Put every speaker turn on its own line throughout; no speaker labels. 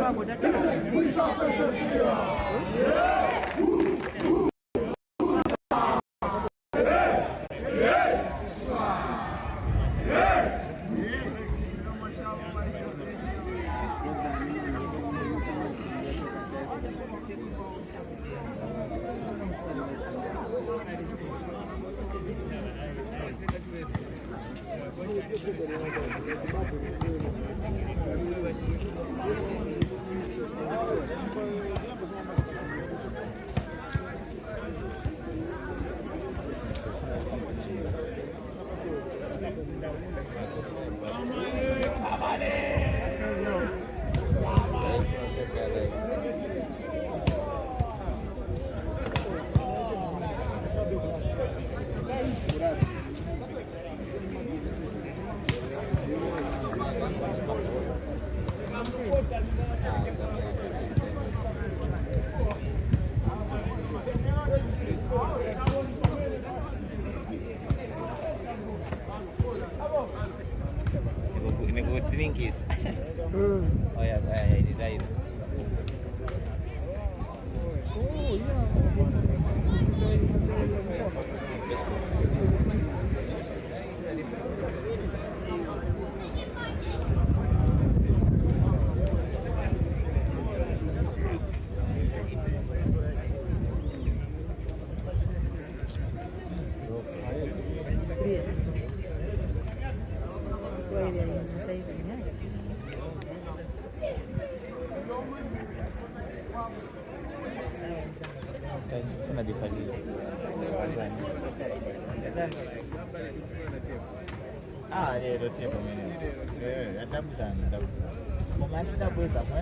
Oh ya, ini lain. Oh iya. Sana difadhili. Ndio sio kwa mimi. Adabu sana, adabu. Kwa maana adabu hizo hapo.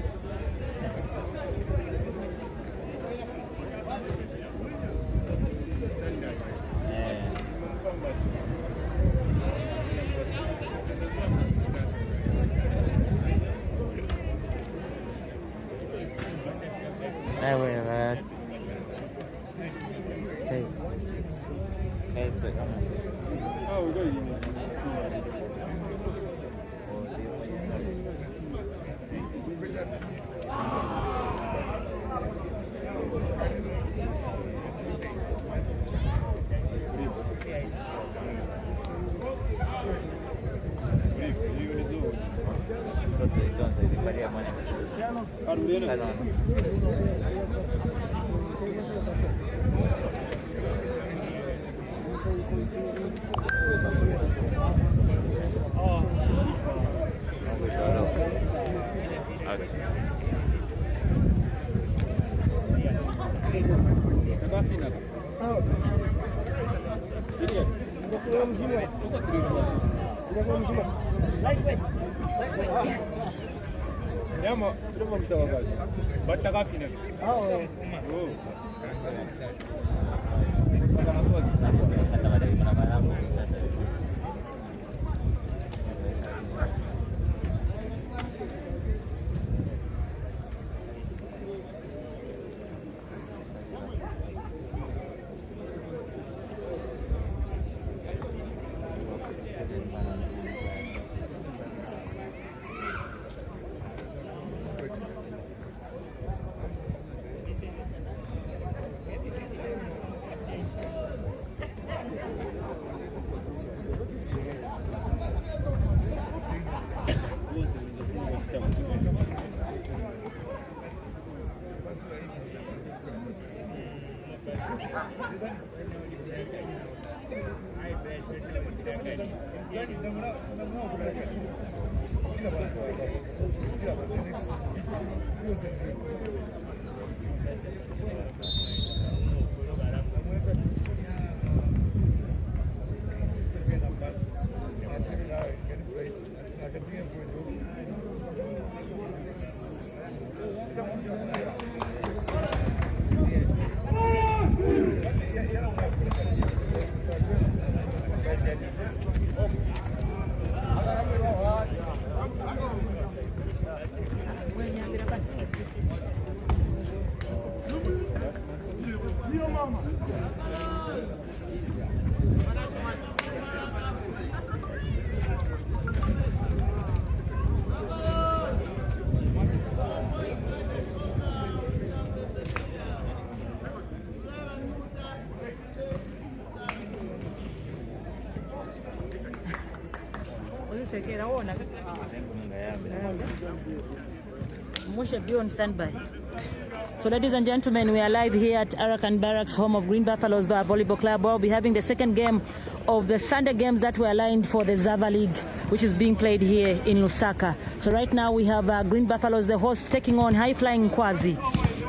Ama turimo msaba baje. Bataka final. Kana swali.
Be on standby. So, ladies and gentlemen, we are live here at Arakan Barracks, home of Green Buffaloes Volleyball Club. We'll be having the second game of the Sunday games that were aligned for the Zava League, which is being played here in Lusaka. So right now we have Green Buffaloes, the host, taking on high-flying Nkwazi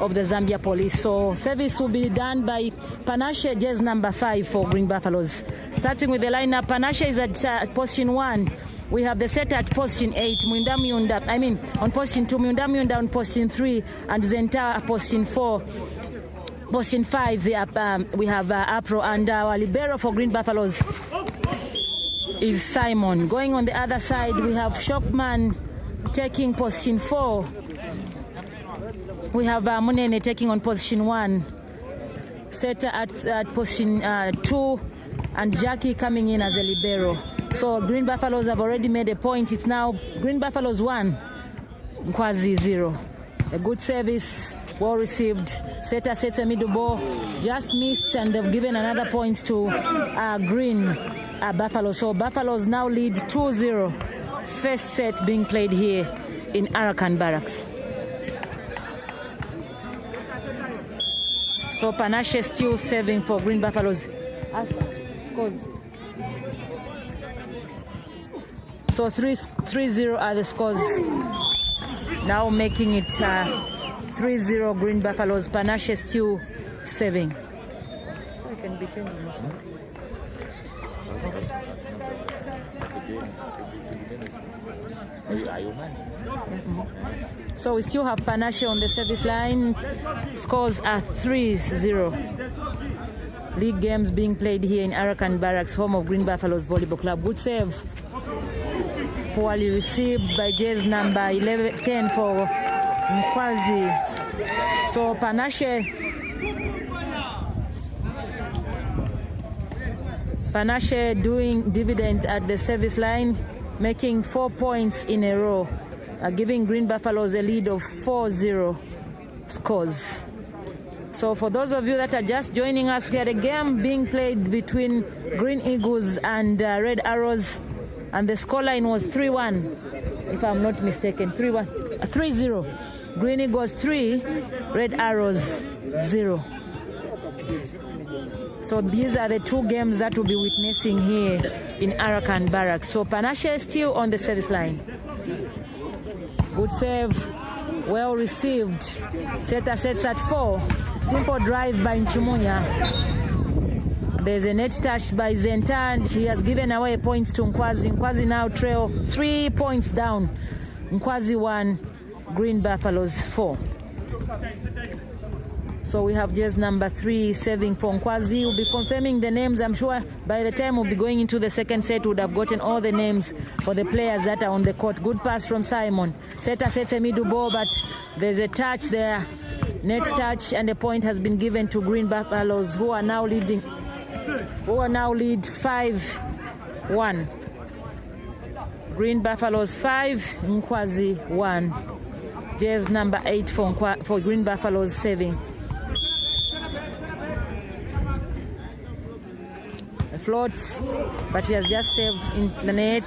of the Zambia Police. So service will be done by Panashe, jazz number 5 for Green Buffaloes. Starting with the lineup, Panashe is at position 1. We have the setter at position 8, on position 2, Myunda on position 3, and Zenta at position 4. Position 5, we have Apro, and our libero for Green Buffaloes is Simon. Going on the other side, we have Shockman taking position 4. We have Munene taking on position 1. Setter at position 2, and Jackie coming in as a libero. So Green Buffaloes have already made a point. It's now Green Buffaloes 1, Nkwazi 0. A good service, well received. Setter sets a middle ball, just missed, and they've given another point to Green Buffalo. So Buffaloes now lead 2-0. First set being played here in Arakan Barracks. So Panashe still serving for Green Buffaloes. Scores. So 3-0 are the scores. Now making it 3-0 Green Buffaloes. Panashe still serving. So I can be changing this one. So we still have Panashe on the service line. Scores are 3-0. League games being played here in Arakan Barracks, home of Green Buffaloes Volleyball Club. Good save. Poorly received by jazz number 10 for Nkwazi. So Panashe doing dividend at the service line, making 4 points in a row, giving Green Buffaloes a lead of 4-0 scores. So for those of you that are just joining us, we had a game being played between Green Eagles and Red Arrows, and the scoreline was 3-1, if I'm not mistaken. 3-0. Green Eagles 3, Red Arrows 0. So these are the two games that we'll be witnessing here in Arakan Barracks. So Panashe is still on the service line. Good save, well received. Setter sets at 4. Simple drive by Nchimunya. There's a net touch by Zenta, and she has given away points to Nkwazi. Nkwazi now trail 3 points down. Nkwazi 1, Green Buffaloes 4. So we have just number 3 serving for Nkwazi. We'll be confirming the names. I'm sure by the time we'll be going into the second set, we would have gotten all the names for the players that are on the court. Good pass from Simon. Setter sets a middle ball, but there's a touch there. Net touch, and the point has been given to Green Buffaloes, who are now lead 5-1. Green Buffaloes 5, Nkwazi 1. Jazz number 8 for Green Buffaloes serving. A float, but he has just saved in the net,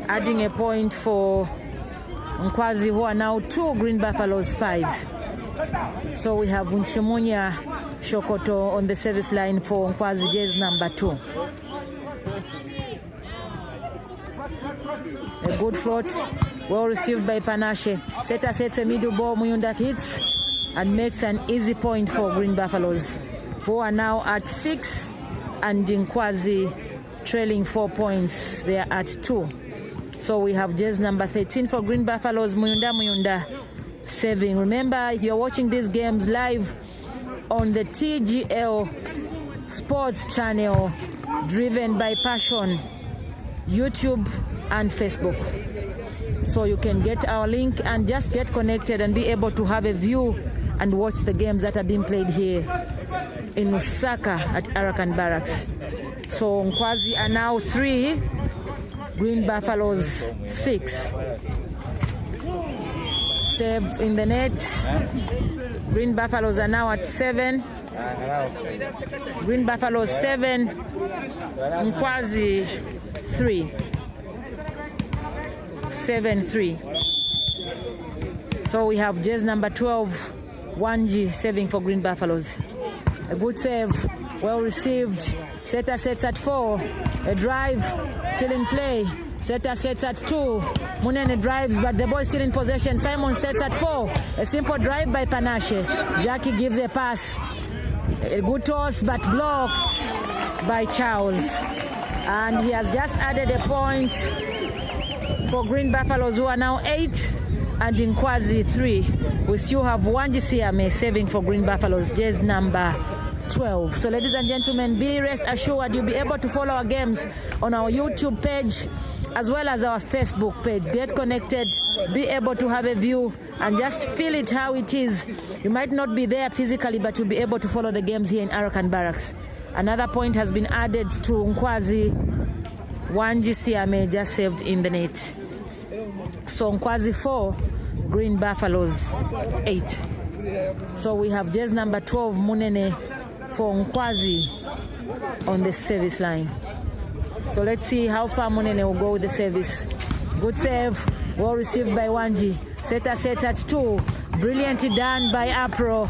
adding a point for Nkwazi, who are now 2, Green Buffaloes 5. So we have Nchimunya Shokoto on the service line for Nkwazi, jazz number 2. A good float, well received by Panashe. Setter sets a middle ball, Myunda hits and makes an easy point for Green Buffaloes, who are now at 6, and Nkwazi trailing 4 points. They are at 2. So we have jazz number 13 for Green Buffaloes, Myunda serving. Remember, you're watching these games live on the TGL Sports channel, driven by Passion, YouTube and Facebook. So you can get our link and just get connected and be able to have a view and watch the games that are being played here in Lusaka at Arakan Barracks. So Nkwazi are now 3, Green Buffaloes 6. Saved in the net. Green Buffaloes are now at 7. Green Buffaloes 7, Nkwazi 3. 7-3. So we have jazz number 12, Wanji, serving for Green Buffaloes. A good save, well received. Setter sets at 4. A drive, still in play. Setter sets at 2. Munene drives, but the ball is still in possession. Simon sets at 4. A simple drive by Panache. Jackie gives a pass. A good toss, but blocked by Charles. And he has just added a point for Green Buffaloes, who are now 8, and Nkwazi 3. We still have Wanji Siame saving for Green Buffaloes, jazz number 12. So ladies and gentlemen, be rest assured you'll be able to follow our games on our YouTube page as well as our Facebook page. Get connected, be able to have a view and just feel it how it is. You might not be there physically, but you'll be able to follow the games here in Arakan Barracks. Another point has been added to Nkwazi. Wanji Siame just saved in the net. So Nkwazi 4, Green Buffaloes 8. So we have jazz number 12, Munene, for Nkwazi on the service line. So let's see how far Munene will go with the service. Good save, well received by Wanji. Setter set at 2. Brilliantly done by Apro,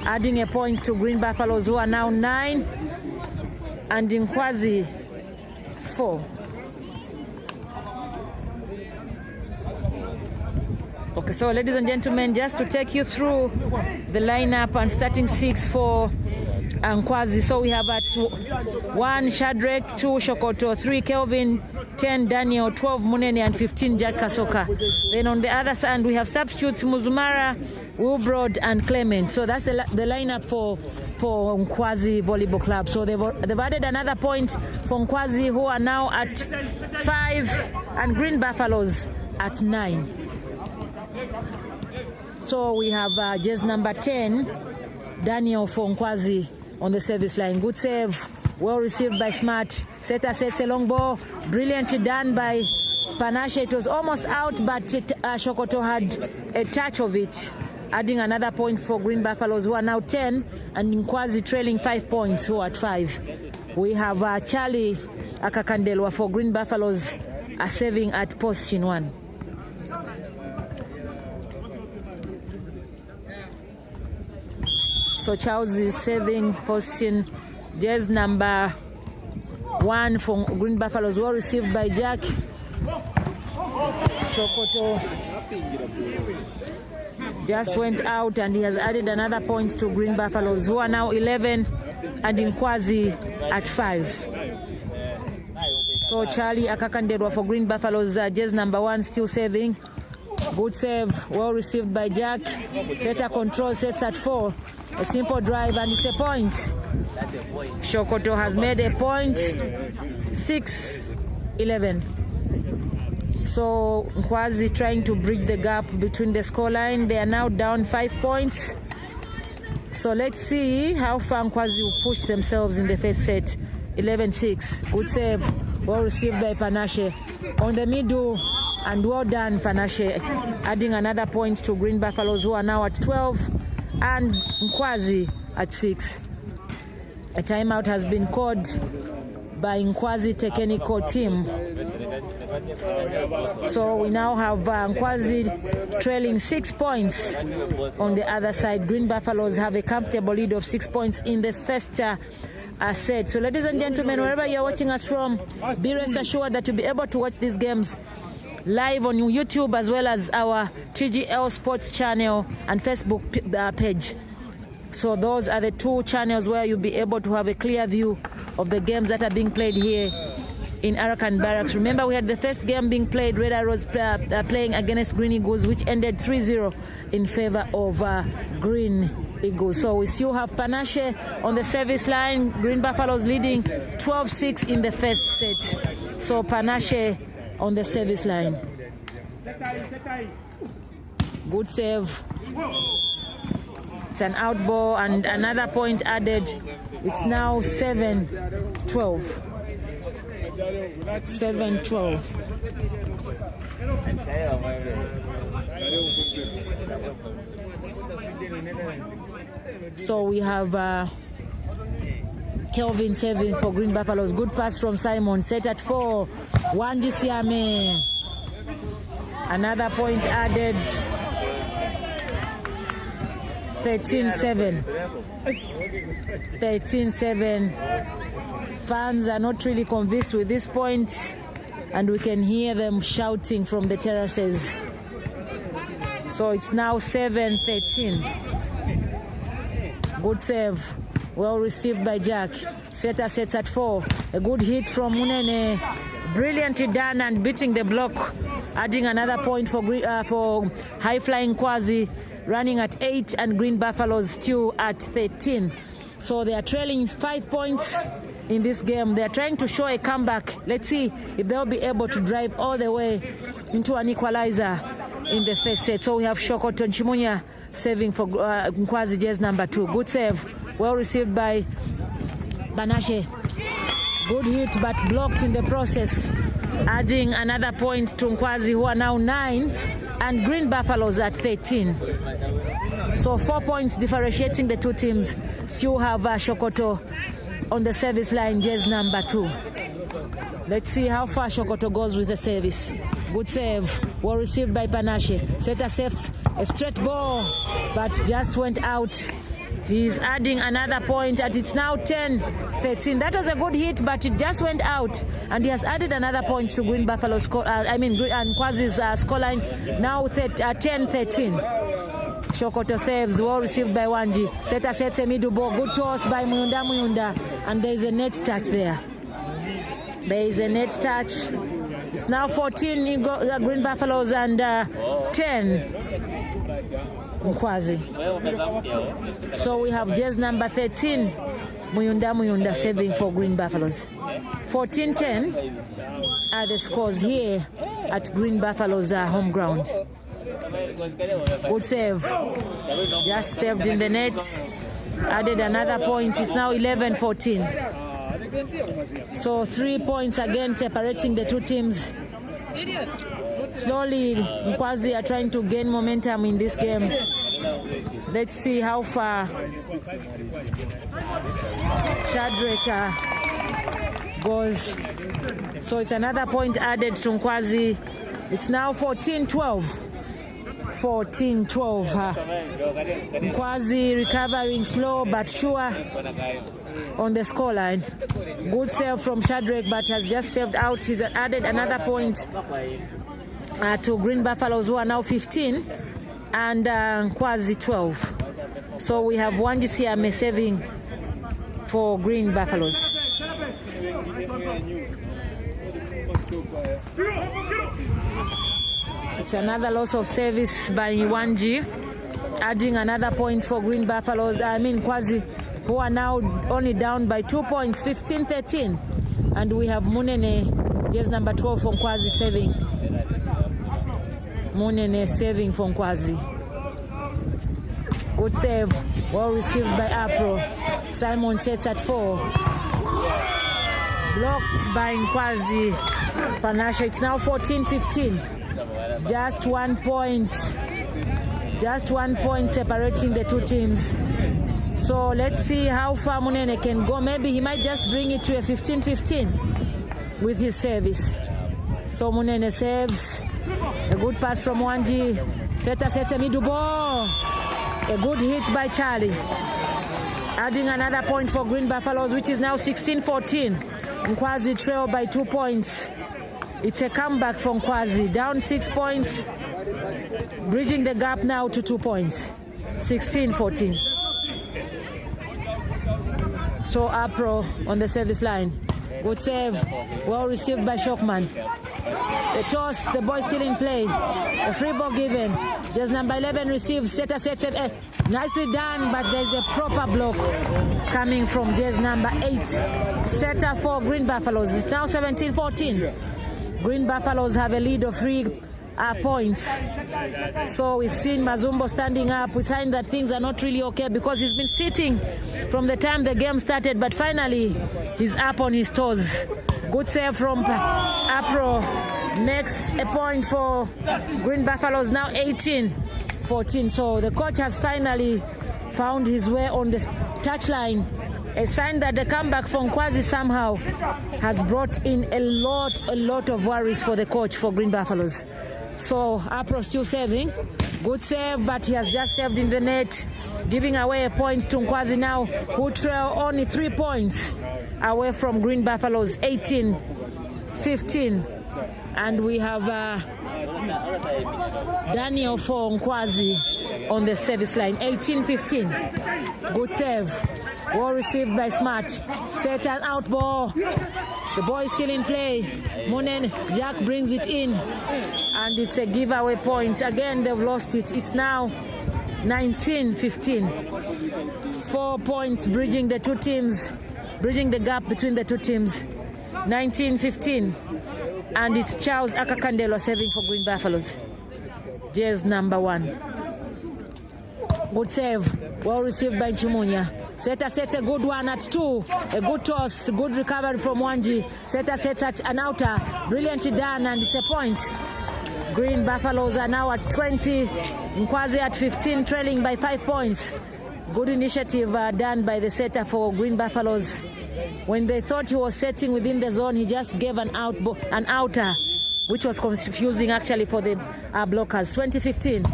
adding a point to Green Buffaloes, who are now 9, and Nkwazi 4. Okay, so ladies and gentlemen, just to take you through the lineup and starting 6 for Nkwazi. So we have at 1 Shadrach, 2 Shokoto, 3 Kelvin, 10 Daniel, 12 Munene, and 15 Jack Kasoka. Then on the other side we have substitutes Muzumara, Wilbrod, and Clement. So that's the lineup for Nkwazi Volleyball Club. So they've added another point for Nkwazi, who are now at 5, and Green Buffaloes at 9. So we have jazz number 10, Daniel for Nkwazi on the service line. Good save, well received by Smart. Setter sets a long ball, brilliantly done by Panache. It was almost out, but Shokoto had a touch of it, adding another point for Green Buffaloes, who are now 10, and Nkwazi trailing 5 points, who are at 5. We have Charlie Akakandelwa for Green Buffaloes serving at position 1. So Charles is saving position, jazz number 1 for Green Buffaloes, well received by Jack. Shokoto just went out, and he has added another point to Green Buffaloes, who are now 11, and Nkwazi at 5. So Charlie Akakandelwa for Green Buffaloes, jazz number 1, still saving. Good save, well received by Jack. Setter control, sets at 4. A simple drive, and it's a point. Shokoto has made a point. 6-11. So Nkwazi trying to bridge the gap between the scoreline. They are now down 5 points. So let's see how far Nkwazi will push themselves in the first set. 11-6. Good save, well received by Panache on the middle, and well done Panache, adding another point to Green Buffaloes, who are now at 12, and Nkwazi at 6. A timeout has been called by Nkwazi technical team. So we now have Nkwazi trailing 6 points on the other side. Green Buffaloes have a comfortable lead of 6 points in the first set. So ladies and gentlemen, wherever you're watching us from, be rest assured that you'll be able to watch these games live on YouTube, as well as our TGL Sports channel and Facebook page. So those are the 2 channels where you'll be able to have a clear view of the games that are being played here in Arakan Barracks. Remember, we had the first game being played, Red Arrows playing against Green Eagles, which ended 3-0 in favor of Green Eagles. So we still have Panache on the service line. Green Buffaloes leading 12-6 in the first set. So Panache on the service line. Good save. It's an out ball, and another point added. It's now 7-12. 7-12. So we have Kelvin serving for Green Buffaloes. Good pass from Simon. Set at 4. Wanji Siame. Another point added. 13-7. 13-7. Fans are not really convinced with this point, and we can hear them shouting from the terraces. So it's now 7-13. Good save. Well received by Jack. Setter sets at 4. A good hit from Munene. Brilliantly done and beating the block. Adding another point for high-flying Nkwazi. Running at 8 and Green Buffaloes still at 13. So they are trailing 5 points in this game. They are trying to show a comeback. Let's see if they'll be able to drive all the way into an equalizer in the first set. So we have Shokoto Nchimunya saving for Nkwazi, jersey number 2. Good save. Well received by Banashe. Good hit but blocked in the process. Adding another point to Nkwazi, who are now 9 and Green Buffaloes at 13. So 4 points differentiating the two teams. Still have Shokoto on the service line, jersey number 2. Let's see how far Shokoto goes with the service. Good save. Well received by Panache. Setter saves a straight ball, but just went out. He's adding another point, and it's now 10-13. That was a good hit, but it just went out. And he has added another point to Green Buffalo's score. Nkwazi's scoreline, now 10-13. Shokoto saves, well received by Wanji. Setter sets a middle ball. Good toss by Muyunda. And there is a net touch there. There is a net touch. It's now 14 Green Buffaloes and 10 Nkwazi. So we have jersey number 13, Muyunda saving for Green Buffaloes. 14-10 are the scores here at Green Buffaloes' home ground. Good save. Just saved in the net. Added another point. It's now 11-14. So 3 points again separating the two teams. Slowly, Nkwazi are trying to gain momentum in this game. Let's see how far Shadrack goes. So it's another point added to Nkwazi. It's now 14-12. 14-12. Nkwazi recovering slow but sure on the scoreline. Good save from Shadrack, but has just saved out. He's added another point to Green Buffaloes, who are now 15 and Nkwazi 12. So we have Wanji Siame saving for Green Buffaloes. It's another loss of service by Wanji, adding another point for Green Buffaloes. Nkwazi, who are now only down by 2 points, 15-13. And we have Munene, jersey number 12 for Nkwazi saving. Munene saving for Nkwazi. Good save. Well received by Apro. Simon sets at 4. Blocked by Nkwazi. Panasha, it's now 14-15. Just 1 point. Just 1 point separating the two teams. So let's see how far Munene can go. Maybe he might just bring it to a 15-15 with his service. So Munene saves. A good pass from Wanji. Setter sets a middle ball. A good hit by Charlie. Adding another point for Green Buffaloes, which is now 16-14. Nkwazi trail by 2 points. It's a comeback from Nkwazi. Down 6 points. Bridging the gap now to 2 points. 16-14. So Apro on the service line. Good save. Well received by Shockman. The toss, the ball still in play. A free ball given. Just number 11 receives. Setter sets it. Nicely done, but there's a proper block coming from just number 8. Setter for Green Buffaloes. It's now 17-14. Green Buffaloes have a lead of 3 points. So we've seen Mazumbo standing up. We find that things are not really okay because he's been sitting from the time the game started, but finally he's up on his toes. Good save from Apro. Makes a point for Green Buffaloes, now 18-14. So the coach has finally found his way on the touchline. A sign that the comeback from Nkwazi somehow has brought in a lot of worries for the coach for Green Buffaloes. So Apro still serving. Good save, but he has just saved in the net, giving away a point to Nkwazi now, who trail only 3 points away from Green Buffaloes, 18-15. And we have Daniel for Nkwazi on the service line, 18-15. Good save. Well received by Smart. Set an out ball. The ball is still in play. Munen Jack brings it in. And it's a giveaway point. Again, they've lost it. It's now 19-15. 4 points bridging the two teams, bridging the gap between the two teams. 19-15. And it's Charles Akakandelo serving for Green Buffaloes. Jazz number 1. Good save. Well received by Chimunya. Seta sets a good one at 2. A good toss. Good recovery from Wanji. Seta sets at an outer. Brilliantly done, and it's a point. Green Buffaloes are now at 20. Nkwazi at 15, trailing by 5 points. Good initiative done by the setter for Green Buffaloes. When they thought he was setting within the zone, he just gave an outer, which was confusing actually for the blockers. 20-15.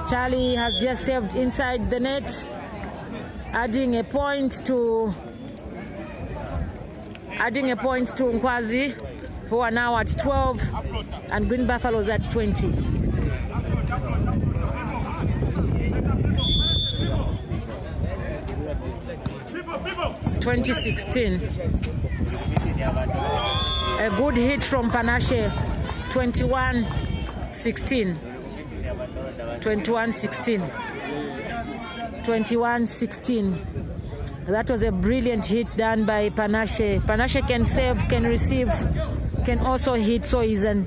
Charlie has just saved inside the net, adding a point to Nkwazi, who are now at 12, and Green Buffaloes at 20. (2016). A good hit from Panache. 21-16. 21-16. That was a brilliant hit done by Panache. Panache can save, can receive, can also hit. So he's an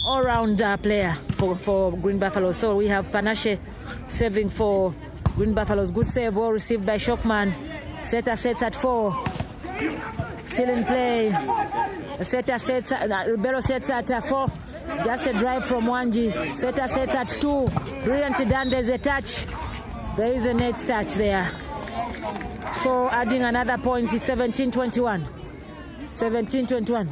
all-round player for Green Buffalo. So we have Panache saving for Green Buffaloes. Good save, well received by Shockman. Setter sets at 4. Still in play. Setter sets, Ribero sets at 4. Just a drive from Wanji. Setter sets at 2. Brilliantly done. There's a touch. There is a net touch there. So adding another point, it's 17-21. 17-21.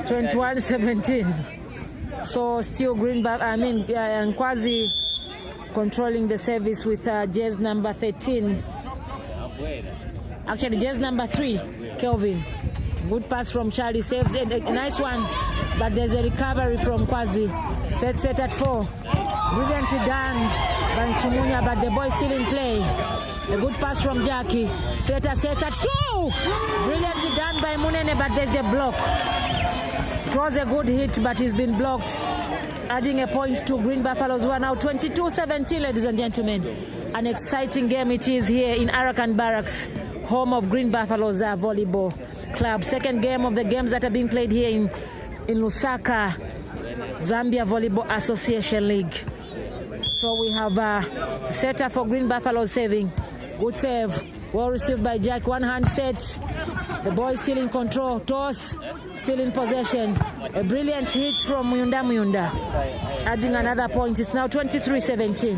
21-17. So still Nkwazi controlling the service with jazz number 13. Actually, jazz number 3, Kelvin. Good pass from Charlie, saves a nice one, but there's a recovery from Nkwazi. Set at 4. Brilliantly done by Chimunya, but the ball is still in play. A good pass from Jackie. Set at 2. Brilliantly done by Munene, but there's a block. It was a good hit, but he's been blocked. Adding a point to Green Buffaloes, who are now 22-17, ladies and gentlemen. An exciting game it is here in Arakan Barracks, home of Green Buffaloes Volleyball Club. Second game of the games that are being played here in Lusaka, Zambia Volleyball Association League. So we have a setter for Green Buffaloes saving. Good save. Well received by Jack. One hand set. The ball is still in control. Toss. Still in possession. A brilliant hit from Muyunda. Adding another point. It's now 23-17.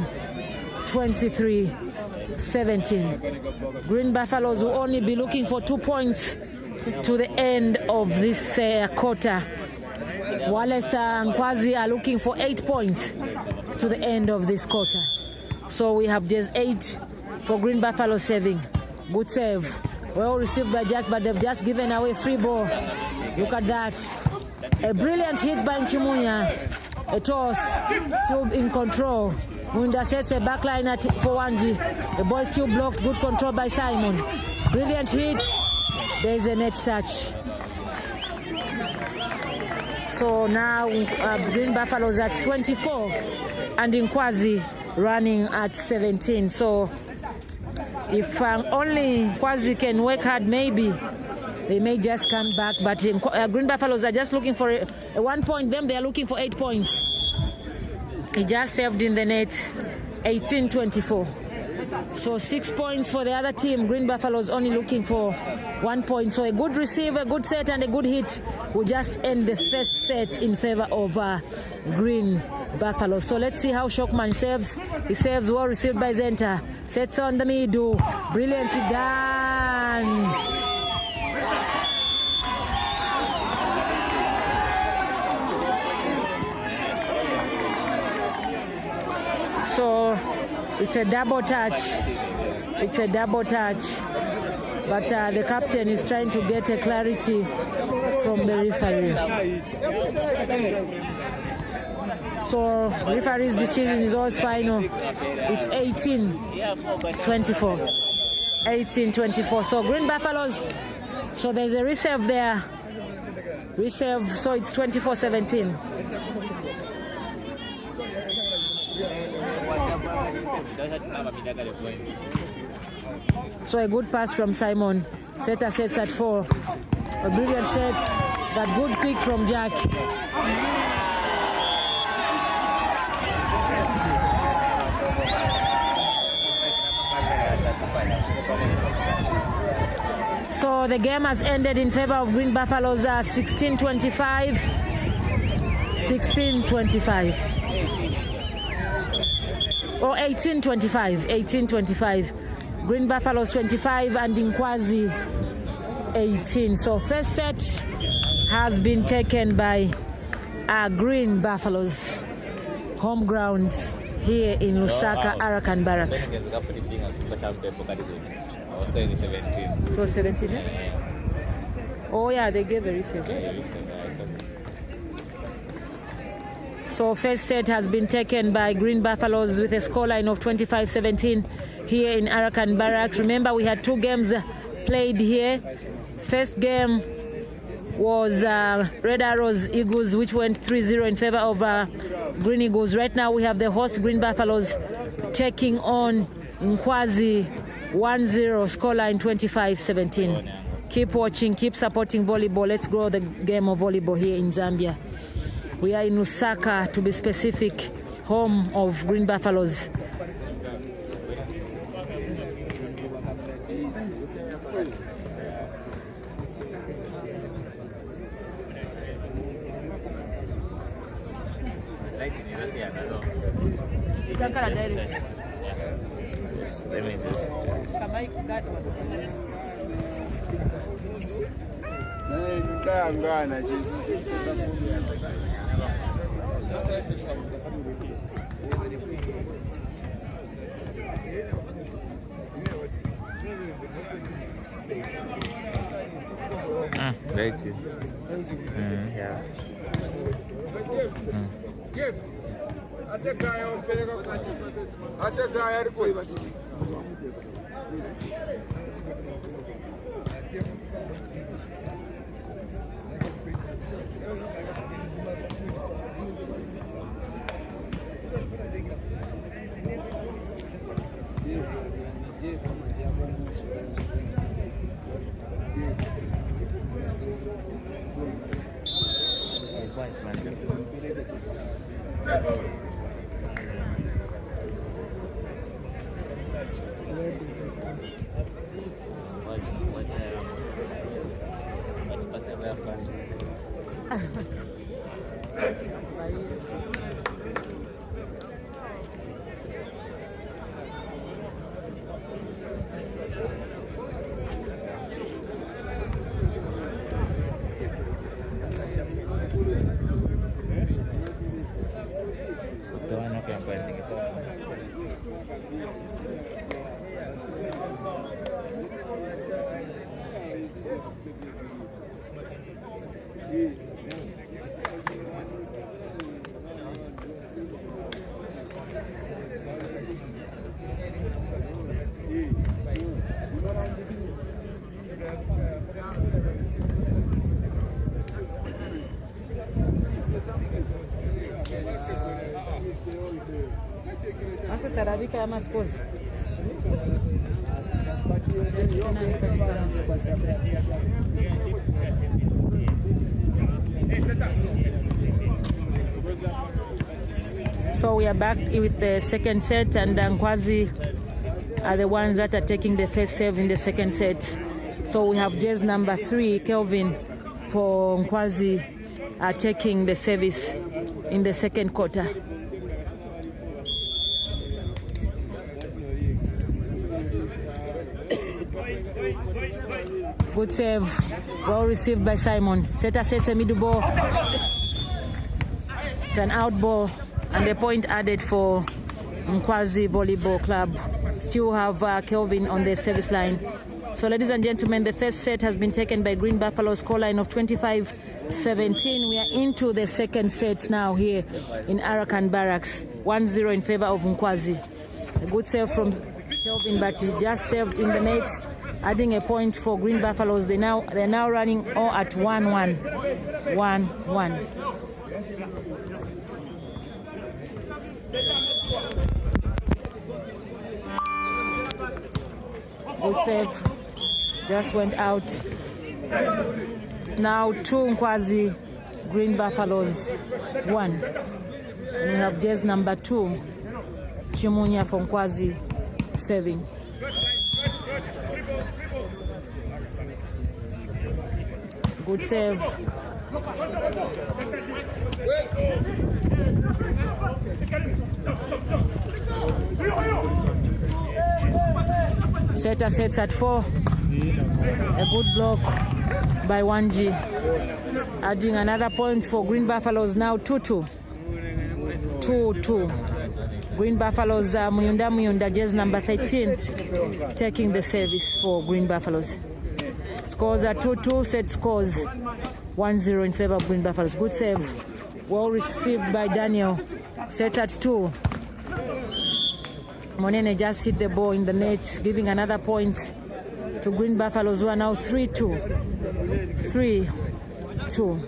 23-17. Green Buffaloes will only be looking for 2 points to the end of this quarter. Whilst Nkwazi are looking for 8 points to the end of this quarter. So we have just 8 for Green Buffalo saving. Good save. Well received by Jack, but they've just given away free ball. Look at that. A brilliant hit by Chimunya. A toss. Still in control. Munda sets a backline for Wanji. The ball is still blocked. Good control by Simon. Brilliant hit. There is a net touch. So now Green Buffaloes at 24 and Nkwazi running at 17. So if only Nkwazi can work hard, maybe they may just come back. But Green Buffaloes are just looking for a 1 point. Them, they are looking for 8 points. He just saved in the net, 18-24. So 6 points for the other team. Green Buffaloes only looking for 1 point. So a good receive, a good set, and a good hit will just end the first set in favor of Green Buffalo. So let's see how Shockman saves. He saves well received by Zenta. Sets on the middle. Brilliantly done. So it's a double touch. It's a double touch. But the captain is trying to get a clarity from the referee. So referee's decision is always final. It's 18-24. 18-24. So Green Buffaloes. So there's a reserve there. Reserve. So it's 24-17. So a good pass from Simon. Setter sets at 4. A brilliant set, but good pick from Jack. So the game has ended in favor of Green Buffaloes 16-25. 16-25. Or 18-25. 18-25. Green Buffaloes 25 and Nkwazi 18. So first set has been taken by Green Buffaloes. Home ground here in Lusaka, Arakan Barracks.
Also 17.
So 17? Eh? Oh yeah, they gave a reserve. So first set has been taken by Green Buffaloes with a scoreline of 25-17 here in Arakan Barracks. Remember, we had 2 games played here. First game was Red Arrows Eagles, which went 3-0 in favor of Green Eagles. Right now we have the host Green Buffaloes taking on Nkwazi 1-0, scoreline 25-17. Keep watching, keep supporting volleyball. Let's grow the game of volleyball here in Zambia. We are in Lusaka, to be specific, home of Green Buffaloes.
Let me just right. Yeah.
So we are back with the second set, and Nkwazi are the ones that are taking the first serve in the second set. So we have jazz number 3, Kelvin, for Nkwazi, taking the service in the second quarter. Good save, well received by Simon. Setter sets a middle ball. It's an out ball, and a point added for Nkwazi Volleyball Club. Still have Kelvin on the service line. So ladies and gentlemen, the first set has been taken by Green Buffalo, scoreline of 25-17. We are into the second set now here in Arakan Barracks. 1-0 in favor of Nkwazi. A good save from Kelvin, but he just saved in the net, adding a point for Green Buffaloes. They're now running all at 1-1. 1-1. Good save. Just went out. Now 2 Nkwazi, Green Buffaloes 1. And we have just number 2, Chimunya from Nkwazi serving. Good save. Setter sets at 4. A good block by Wanji, adding another point for Green Buffaloes. Now 2-2. 2-2. Green Buffaloes, Muyunda, jersey number 13, taking the service for Green Buffaloes. Scores are 2-2. Set scores 1-0 in favor of Green Buffaloes. Good save. Well received by Daniel. Set at 2. Monene just hit the ball in the net, giving another point to Green Buffaloes, who are now 3-2. 3-2.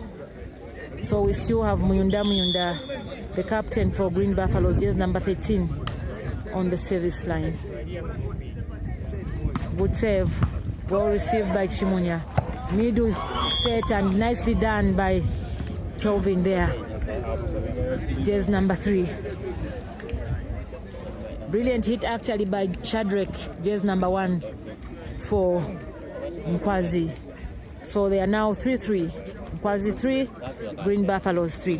So we still have Muyunda, the captain for Green Buffaloes, just number 13, on the service line. Good save. Well received by Chimunya. Middle set and nicely done by Kelvin there. Just number 3. Brilliant hit actually by Shadrach, just number 1 for Nkwazi. So they are now 3-3. Nkwazi 3, Green Buffaloes 3.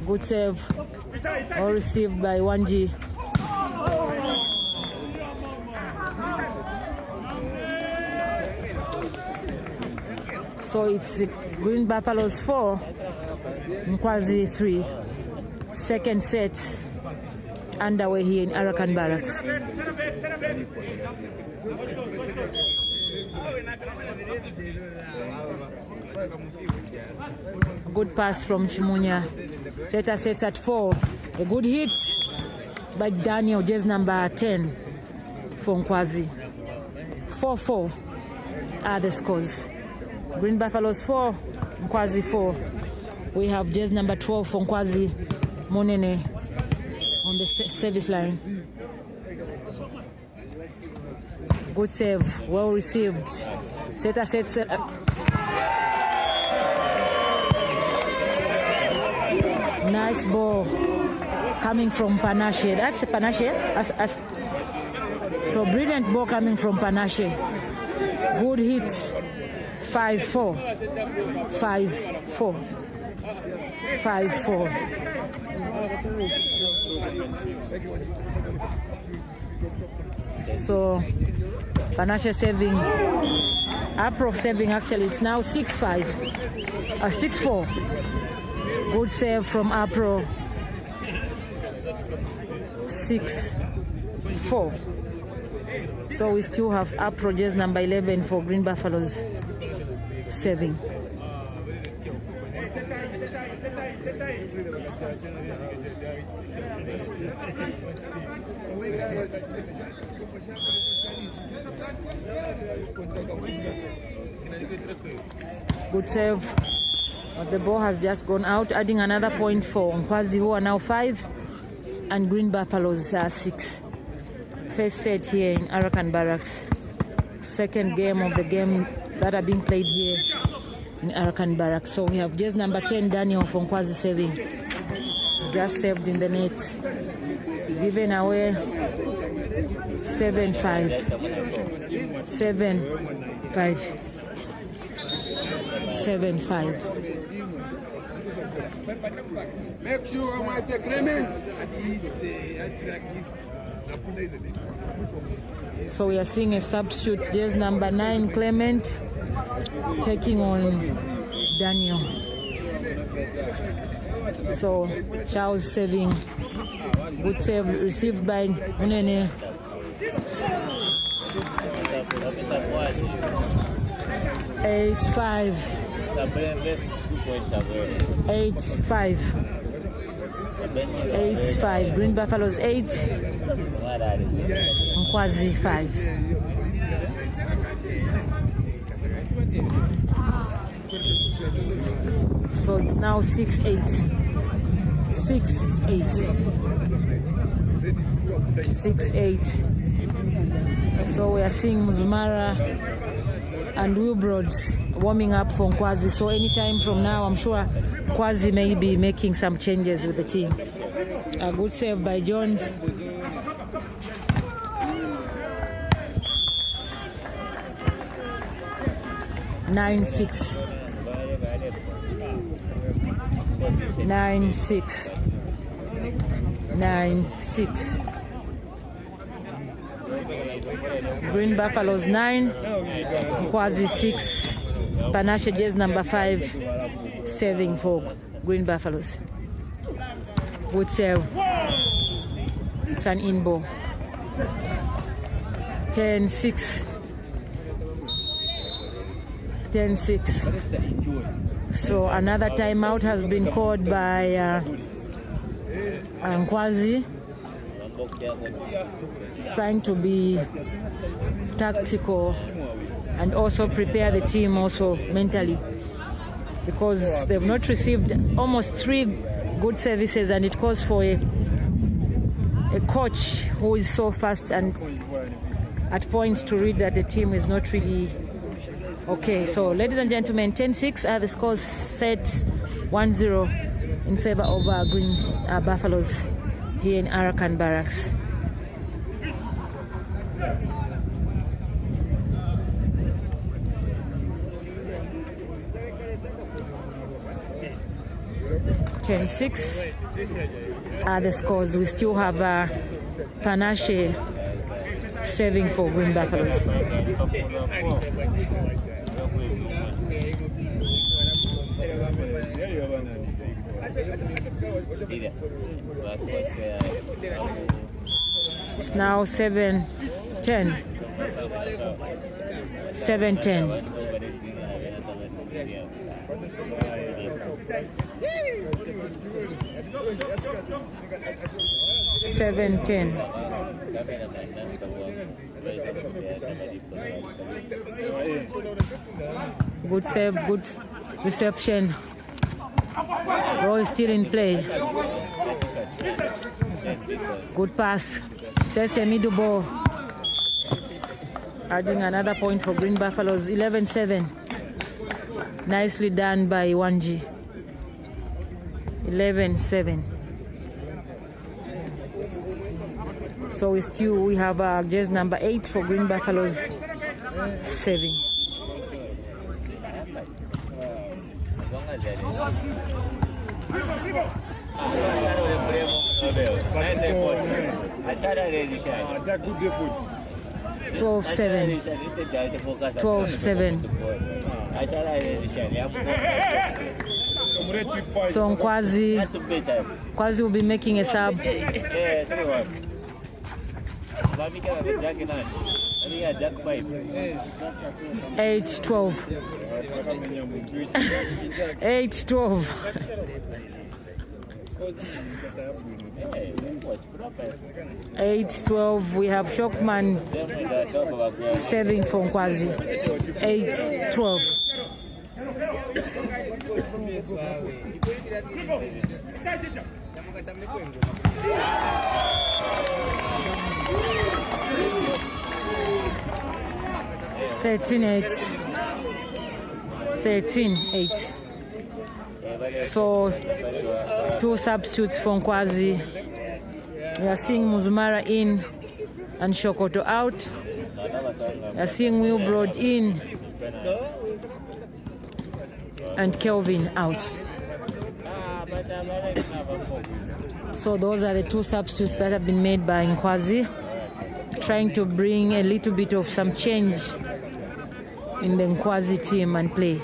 Good save. All received by Wanji. So it's Green Buffaloes 4, Nkwazi 3. Second set underway here in Arakan Barracks. Good pass from Chimunya. Setter sets at 4. A good hit by Daniel, just number 10 for Nkwazi. 4-4 are the scores. Green Buffaloes 4, Nkwazi 4. We have just number 12 for Nkwazi, Monene, on the service line. Good save, well received. Setter sets. Nice ball coming from Panache. That's Panache. So brilliant ball coming from Panache. Good hit. 5-4. 5-4. 5-4. So Panache saving. Apro saving actually. It's now 6-5. 6-4. Good save from Apro. 6-4. So we still have Apro, just number 11 for Green Buffaloes saving. Good save. But the ball has just gone out, adding another point for Nkwazi, who are now 5, and Green Buffaloes are 6. First set here in Arakan Barracks. Second game of the game that are being played here in Arakan Barracks. So we have just number 10, Daniel from Nkwazi saving. Just saved in the net. Given away 7-5. 7-5. 7-5.
Make sure my agreement.
So we are seeing a substitute, just number 9, Clement, taking on Daniel. So Charles saving. Good save received by Munene. 8-5. 8-5. 8-5. Green Buffaloes 8. Nkwazi 5. So it's now 6-8. 6-8. 6-8. So we are seeing Muzumara and Wilbrod warming up for Nkwazi. So anytime from now, I'm sure Nkwazi may be making some changes with the team. A good save by Jones. Nine six. 9-6. 9-6. Green Buffaloes 9. Nkwazi 6. Panashe Jazz number 5. Saving for Green Buffaloes. Good save. It's an in ball. 10-6. 10-6. So another timeout has been called by Nkwazi, trying to be tactical and also prepare the team also mentally, because they've not received almost 3 good services, and it calls for a coach who is so fast and at points to read that the team is not really okay. So ladies and gentlemen, 10-6 are the scores set. 1-0 in favor of Green Buffaloes here in Arakan Barracks. (10-6) are the scores. We still have Panashe saving for Green Buffaloes. It's now 7-10. 7-10. 7-10. Good save, good reception. Roy is still in play. Good pass. Sets a middle ball. Adding another point for Green Buffaloes. 11-7. Nicely done by Wanji. 11-7. So we have just number 8 for Green Buffaloes saving. Twelve seven. 12-7. So Nkwazi will be making a sub. 8-12. 8-12. 8-12. We have Shockman saving for Nkwazi. 8-12. (13-8). 13-8. So 2 substitutes for Nkwazi. We are seeing Muzumara in and Shokoto out. We are seeing Wilbrod in and Kelvin out. So those are the 2 substitutes that have been made by Nkwazi, trying to bring a little bit of some change in the Nkwazi team and play.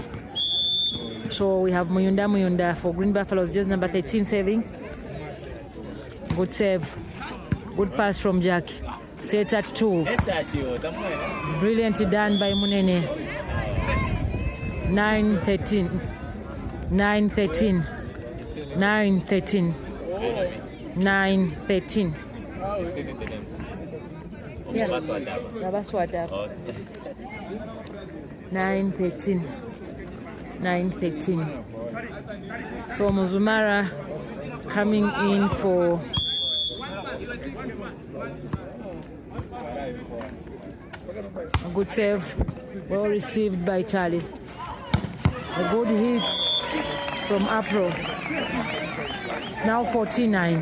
So we have Muyunda for Green Buffaloes, just number 13 saving. Good save. Good pass from Jack. Set at 2. Brilliantly done by Munene. 9-13. 9-13. 9-13. 9-13. Yeah. 9-13. 9-13. So Muzumara coming in for a good save, well received by Charlie. A good hit from Apro. Now 14-9.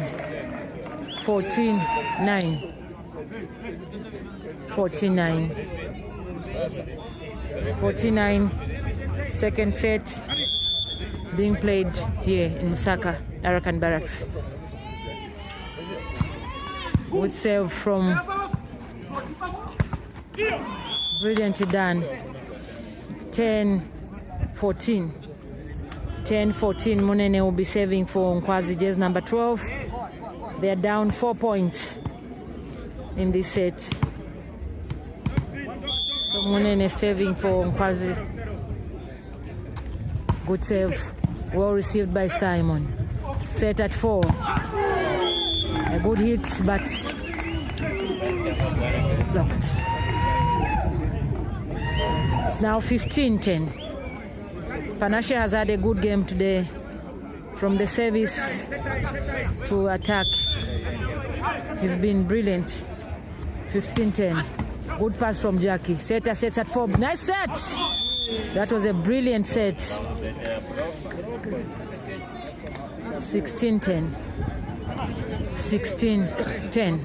14-9. 14-9. 49. Second set being played here in Musaka, Arakan Barracks. Good save from brilliantly done. 10-14. 10-14. Munene will be saving for Nkwazi, jersey number 12. They are down 4 points in this set. So Munene saving for Nkwazi. Good save, well received by Simon. Set at 4. A good hit, but blocked. It's now 15-10. Panache has had a good game today, from the service to attack. He's been brilliant. 15-10. Good pass from Jackie. Seta sets at 4. Nice set! That was a brilliant set. 16-10. 16-10.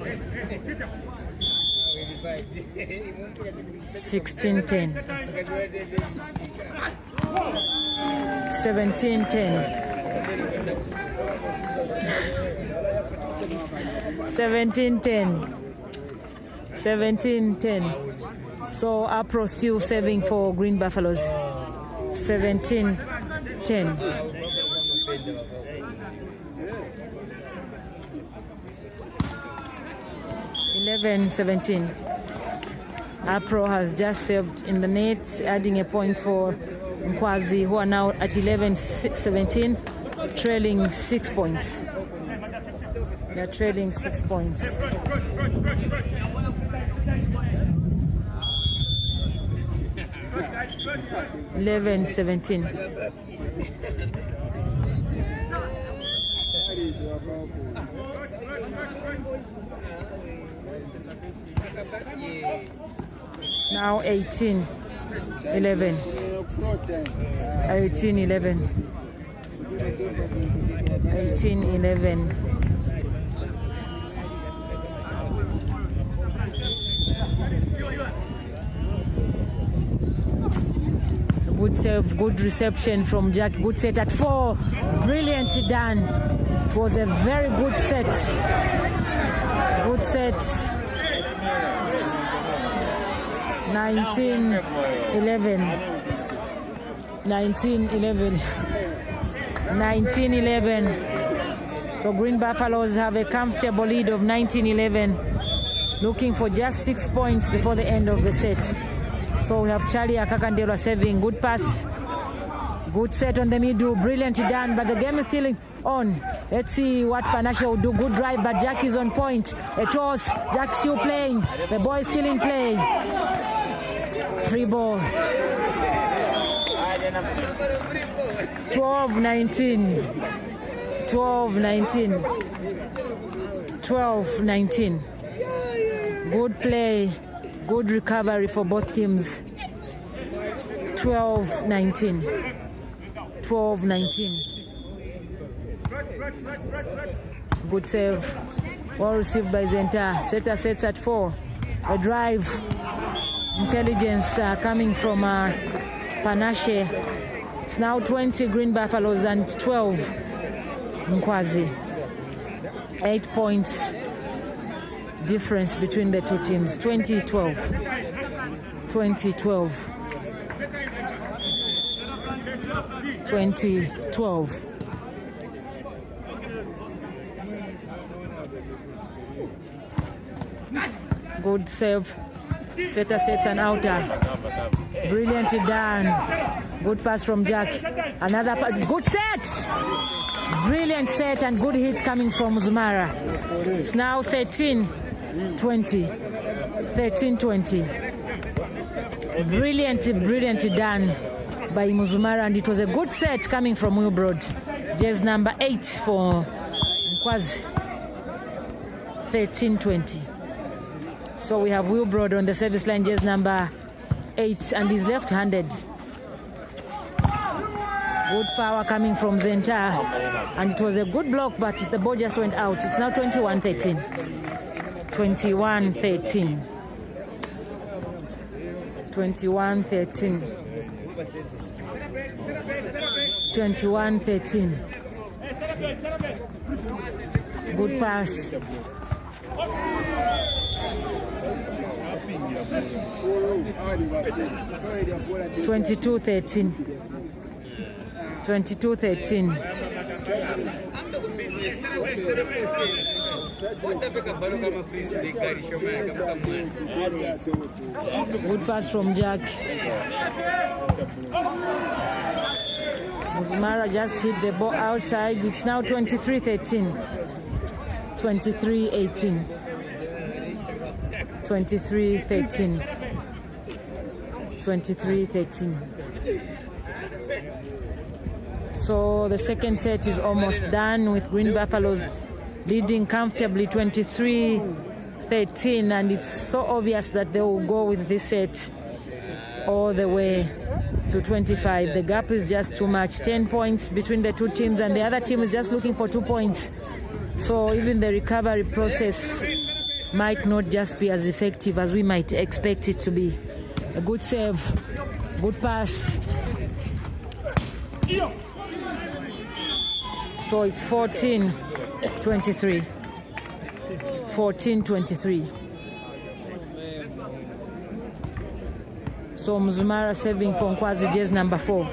16-10. 17-10. 17-10. 17-10. So Apro still serving for Green Buffaloes. 17-10. 11-17. Apro has just served in the net, adding a point for Nkwazi, who are now at 11-17, trailing 6 points. They're trailing 6 points. Eleven 17. It's now 18-11. 18-11. 18-11. Good save, good reception from Jack. Good set at 4. Brilliantly done. It was a very good set. Good set. 19-11. 19-11. 19-11. The Green Buffaloes have a comfortable lead of 19-11. Looking for just 6 points before the end of the set. So we have Charlie Akakandela serving. Good pass. Good set on the middle. Brilliantly done, but the game is still on. Let's see what Panache will do. Good drive, but Jack is on point. A toss. Jack still playing. The boy is still in play. Free ball. 12-19. 12-19. 12-19. Good play. Good recovery for both teams. 12-19. 12-19. Good save. Well received by Zenta. Seta sets at 4. A drive. Intelligence coming from Panache. It's now 20 Green Buffaloes and 12 Nkwazi. 8 points difference between the two teams. 20-12. 20-12. 2012. Good save. Setter sets an outer. Brilliantly done. Good pass from Jack. Another pass. Good set. Brilliant set and good hit coming from Muzumara. It's now 13-20. 13-20. Brilliantly done by Muzumara, and it was a good set coming from Wilbrod. Jersey number 8 for Nkwazi. 13-20. So we have Wilbrod on the service line, jersey number 8, and he's left-handed. Good power coming from Zenta, and it was a good block, but the ball just went out. It's now 21-13. 21-13. 21-13. 21-13. Good pass. 22-13. 22-13. Good pass from Jack. Muzumara just hit the ball outside. It's now 23-13. 23-18. 23-13. 23-13. So the second set is almost done, with Green Buffaloes leading comfortably 23-13, and it's so obvious that they will go with this set all the way to 25. The gap is just too much. 10 points between the two teams, and the other team is just looking for 2 points. So even the recovery process might not just be as effective as we might expect it to be. A good save, good pass. So it's 14-23. 14-23. So Muzumara serving for Nkwazi, jersey number 4.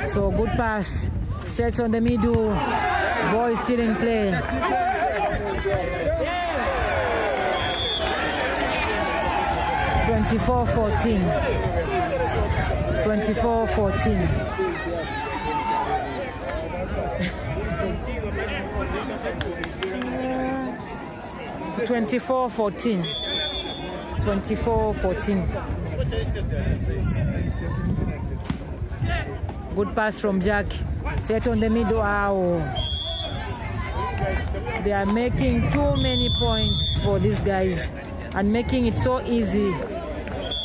So good pass. Sets on the middle. Ball is still in play. 24-14. 24-14. 24-14. 24-14. Good pass from Jack. Set on the middle. Ow. They are making too many points for these guys and making it so easy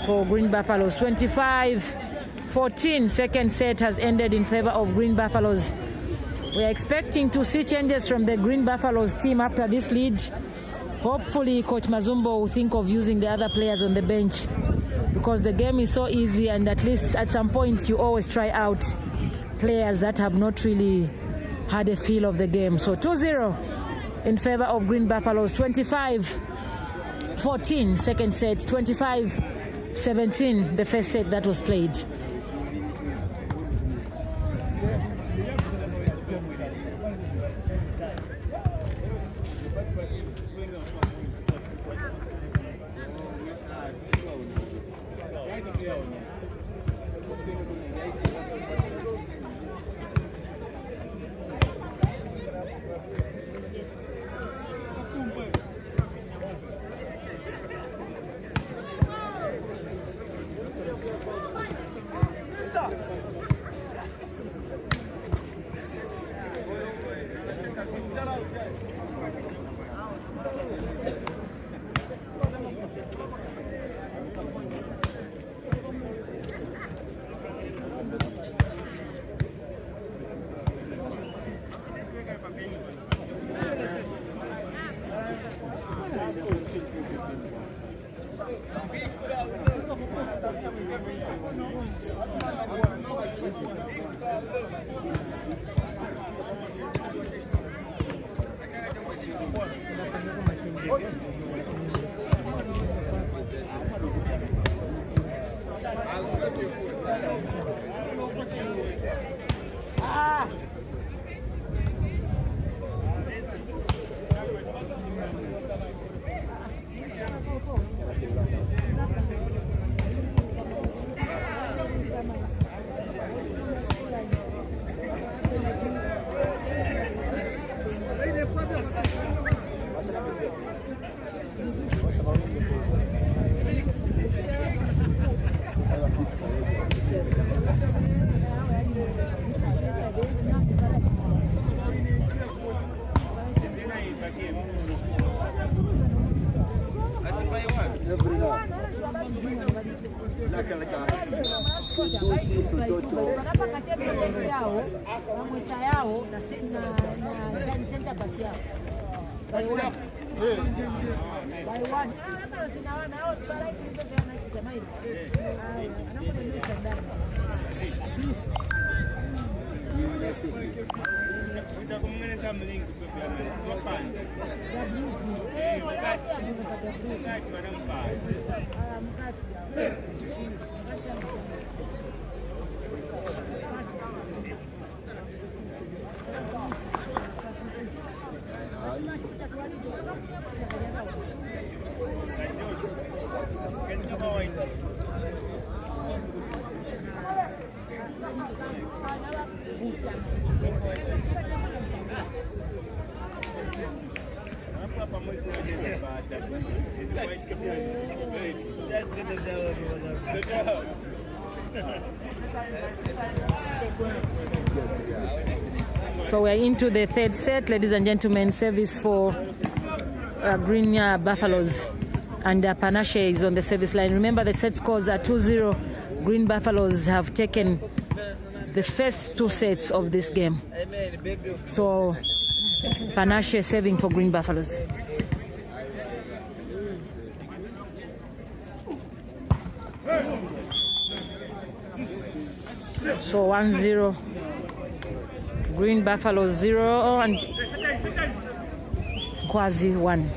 for Green Buffaloes. 25-14. Second set has ended in favor of Green Buffaloes. We are expecting to see changes from the Green Buffaloes team after this lead. Hopefully Coach Mazumbo will think of using the other players on the bench, because the game is so easy, and at least at some point you always try out players that have not really had a feel of the game. So 2-0 in favor of Green Buffaloes. 25-14 second set, 25-17 the first set that was played. So we're into the third set, ladies and gentlemen. Service for Green Buffaloes, and Panache is on the service line. Remember, the set scores are 2-0. Green Buffaloes have taken the first 2 sets of this game. So Panache serving for Green Buffaloes. So 1-0. Green Buffaloes 0 and Nkwazi 1.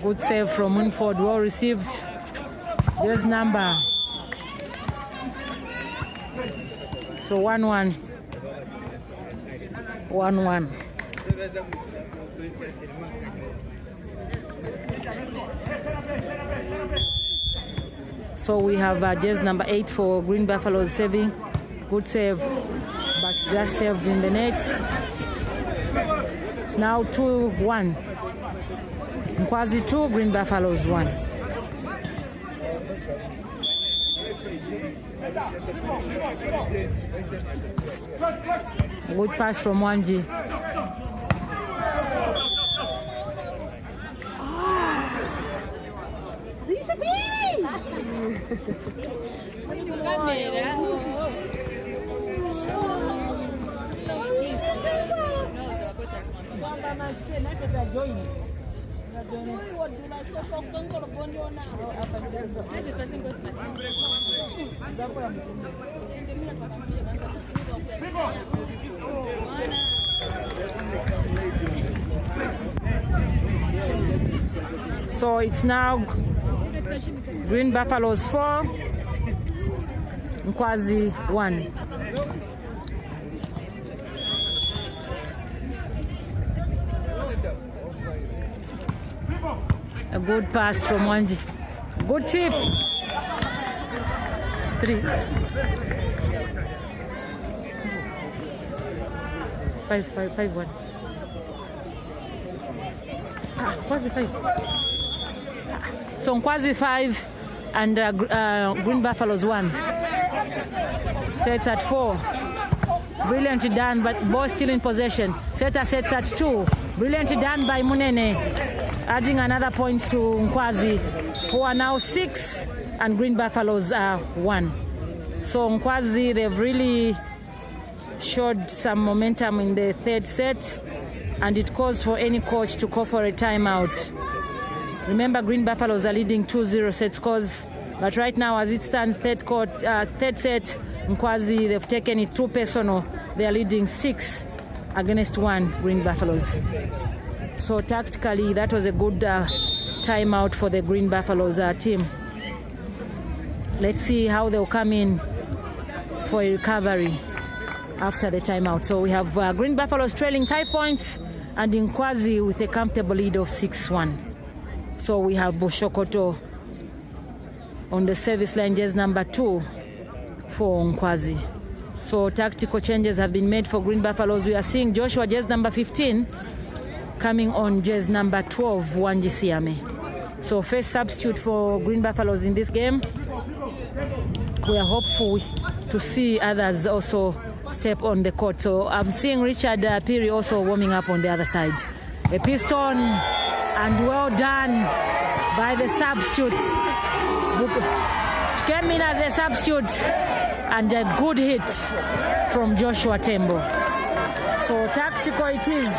Good save from Winford, well received. There's number. So 1-1. 1-1. So we have just number 8 for Green Buffaloes saving. Good save, but just saved in the net. Now 2-1. Nkwazi 2, Green Buffaloes 1. Good pass from Wanji. So it's now Green Buffaloes 4, Nkwazi 1. A good pass from Wanji. Good tip. 3. 5-1. Nkwazi 5. So Nkwazi 5 and Green Buffaloes 1. Sets at 4. Brilliantly done, but ball still in possession. Sets at 2. Brilliantly done by Munene. Adding another point to Nkwazi, who are now 6, and Green Buffaloes are 1. So Nkwazi, they've really showed some momentum in the third set, and it calls for any coach to call for a timeout. Remember, Green Buffaloes are leading 2-0 set scores, but right now, as it stands, third set, Nkwazi, they've taken it 2 personal. They are leading 6 against 1, Green Buffaloes. So tactically, that was a good timeout for the Green Buffaloes team. Let's see how they'll come in for a recovery after the timeout. So we have Green Buffaloes trailing 5 points, and Nkwazi with a comfortable lead of 6-1. So we have Bushokoto on the service line, just number 2 for Nkwazi. So tactical changes have been made for Green Buffaloes. We are seeing Joshua, just number 15, coming on just number 12, Wanji Siame. So first substitute for Green Buffaloes in this game. We are hopeful to see others also step on the court. So I'm seeing Richard Piri also warming up on the other side. A piston, and well done by the substitute. Came in as a substitute, and a good hit from Joshua Tembo. So tactical it is,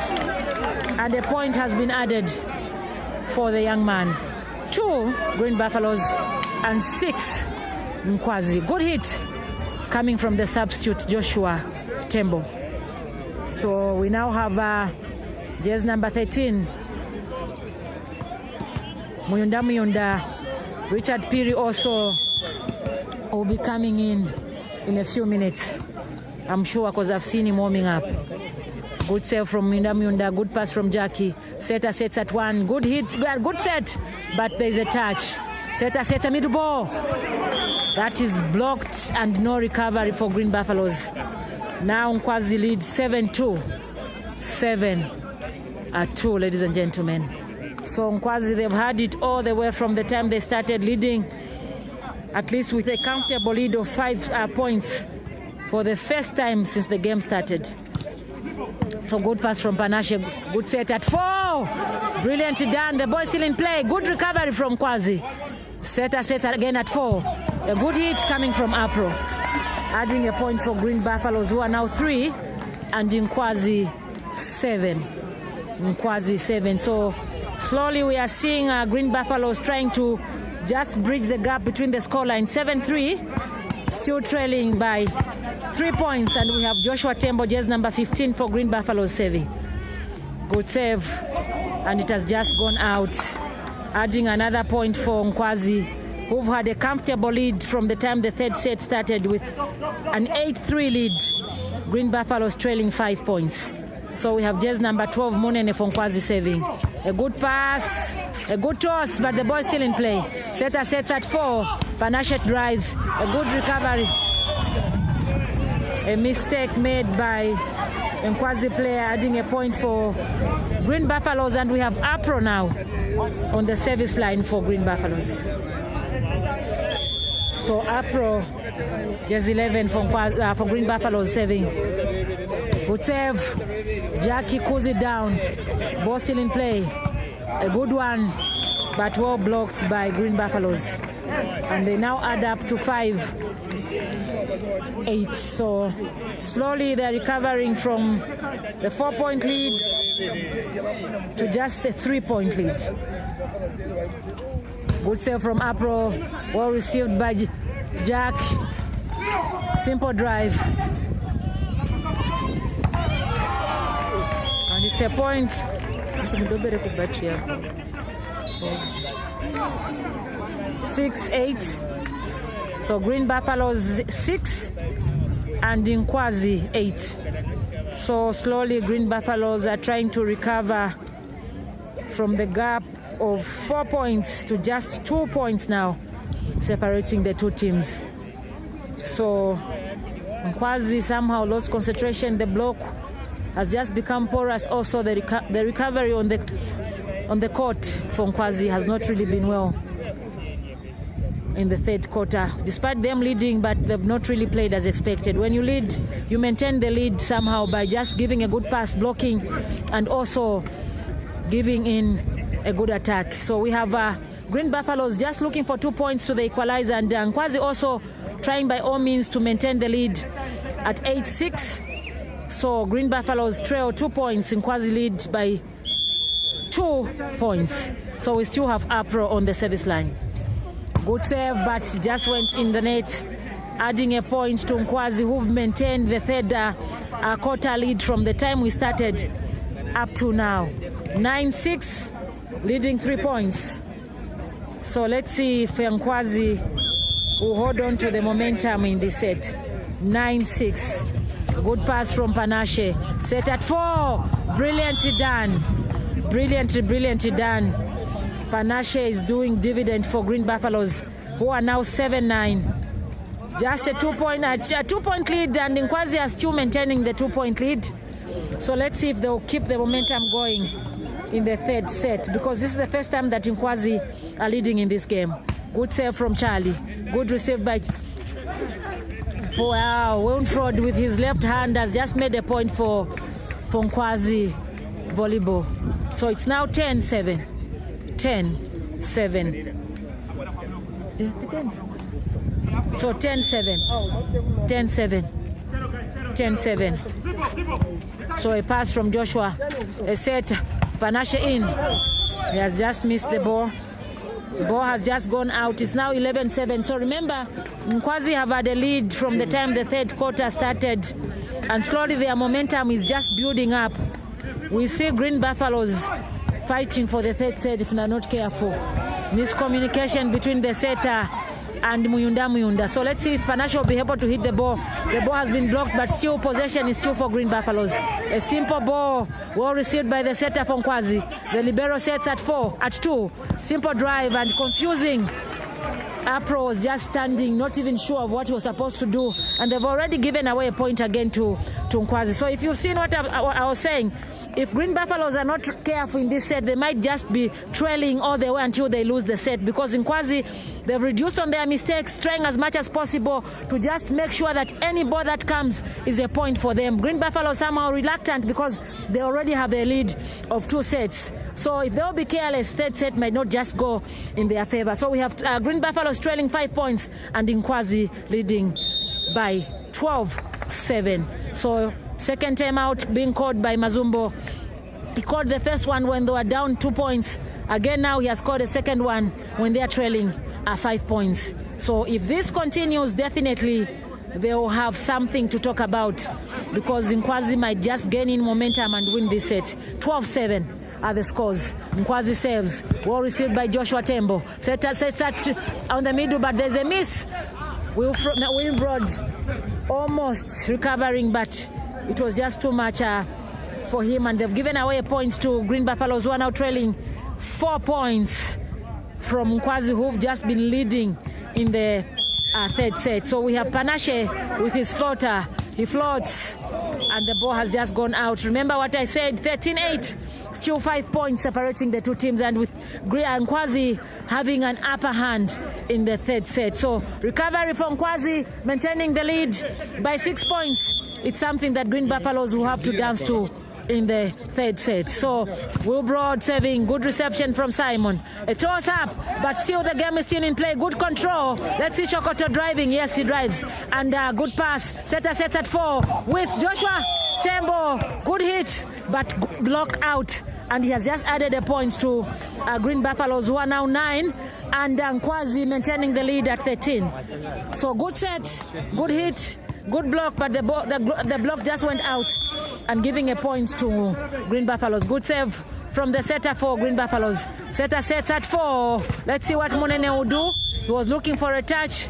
and a point has been added for the young man. 2 Green Buffaloes and 6 Nkwazi. Good hit coming from the substitute Joshua Tembo. So we now have jersey number 13, Muyunda. Richard Piri also will be coming in a few minutes, I'm sure, because I've seen him warming up. Good save from Muyunda, good pass from Jackie. Setter sets at 1, good hit, good set, but there's a touch. Setter sets a middle ball. That is blocked and no recovery for Green Buffaloes. Now Nkwazi leads 7-2. 7-2, ladies and gentlemen. So Nkwazi, they've had it all the way from the time they started leading, at least with a comfortable lead of 5 points for the first time since the game started. So good pass from Panashe, good set at 4. Brilliantly done, the ball still in play. Good recovery from Nkwazi. Setter sets again at 4. A good hit coming from Apro, adding a point for Green Buffaloes, who are now 3, and Nkwazi 7. Nkwazi 7. So slowly we are seeing Green Buffaloes trying to just bridge the gap between the scoreline. 7-3, still trailing by 3 points, and we have Joshua Tembo, jersey number 15 for Green Buffaloes, saving. Good save, and it has just gone out, adding another point for Nkwazi, who've had a comfortable lead from the time the third set started with an 8-3 lead. Green Buffaloes trailing 5 points. So we have jersey number 12, Munene for Nkwazi, saving. A good pass, a good toss, but the ball is still in play. Setter sets at 4. Panashet drives, a good recovery. A mistake made by Nkwazi player, adding a point for Green Buffaloes, and we have Apro now on the service line for Green Buffaloes. So Apro, jersey 11 for Green Buffaloes, saving. Good save. Jackie cools it down. Ball still in play. A good one, but well blocked by Green Buffaloes. And they now add up to 5-8. So slowly they're recovering from the 4-point lead to just a 3-point lead. Good save from Apro. Well received by Jack. Simple drive. And it's a point. 6-8. So Green Buffaloes 6 and Nkwazi 8. So slowly Green Buffaloes are trying to recover from the gap of 4 points to just 2 points now, separating the two teams. So Nkwazi somehow lost concentration. The block has just become porous. Also the recovery on the court for Nkwazi has not really been well in the third quarter, despite them leading, but they've not really played as expected. When you lead, you maintain the lead somehow by just giving a good pass, blocking, and also giving in a good attack. So we have Green Buffaloes just looking for 2 points to the equalizer, and Nkwazi also trying by all means to maintain the lead at 8-6. So Green Buffaloes trail 2 points, Nkwazi lead by 2 points. So we still have Apro on the service line. Good save, but just went in the net, adding a point to Nkwazi, who've maintained the third quarter lead from the time we started up to now. 9-6, leading 3 points. So let's see if Nkwazi will hold on to the momentum in this set. 9-6. Good pass from Panashe. Set at 4. Brilliantly done. Brilliantly done. Panashe is doing dividend for Green Buffaloes, who are now 7-9. Just a 2-point lead, and Nkwazi are still maintaining the 2-point lead. So let's see if they'll keep the momentum going in the third set, because this is the first time that Nkwazi are leading in this game. Good save from Charlie. Good receive by Wow, Winfrod with his left hand has just made a point for Nkwazi Volleyball. So it's now 10-7. 10-7. So 10-7. 10-7. 10-7. So a pass from Joshua. A set. Panache in. He has just missed the ball. The ball has just gone out. It's now 11-7. So remember, Nkwazi have had a lead from the time the third quarter started. And slowly their momentum is just building up. We see Green Buffaloes fighting for the third set if they're not careful. Miscommunication between the setter and Muyunda. So let's see if Panache will be able to hit the ball. The ball has been blocked, but still possession is still for Green Buffaloes. A simple ball, well received by the setter from Nkwazi. The libero sets at 2. Simple drive and confusing. Apro was just standing, not even sure of what he was supposed to do. And they've already given away a point again to Nkwazi. So if you've seen what I was saying, if Green Buffaloes are not careful in this set, they might just be trailing all the way until they lose the set, because Nkwazi, they've reduced on their mistakes, trying as much as possible to just make sure that any ball that comes is a point for them. Green Buffaloes somehow reluctant because they already have a lead of 2 sets. So if they'll be careless, third set might not just go in their favor. So we have Green Buffaloes trailing 5 points and Nkwazi leading by 12-7. So second time out being called by Mazumbo. He called the first one when they were down 2 points. Again now he has called a second one when they are trailing 5 points. So if this continues, definitely they will have something to talk about, because Nkwazi might just gain in momentum and win this set. 12-7 are the scores. Nkwazi saves. Well received by Joshua Tembo. Set on the middle, but there's a miss. Winbrod almost recovering, but it was just too much for him, and they've given away points to Green Buffaloes, who are now trailing 4 points from Nkwazi, who've just been leading in the third set. So we have Panache with his floater. He floats, and the ball has just gone out. Remember what I said, 13-8. Still 5 points separating the two teams, and with Nkwazi having an upper hand in the third set. So recovery from Nkwazi, maintaining the lead by 6 points. It's something that Green Buffaloes will have to dance to in the third set. So Wilbrod serving, good reception from Simon. A toss up, but still the game is still in play. Good control. Let's see Shokoto driving. Yes, he drives. And good pass. Setter sets at 4 with Joshua Tembo. Good hit, but block out. And he has just added a point to Green Buffaloes, who are now 9, and Nkwazi maintaining the lead at 13. So good set, good hit, good block, but the block just went out, and giving a point to Green Buffaloes. Good save from the setter for Green Buffaloes. Setter sets at 4. Let's see what Munene will do. He was looking for a touch,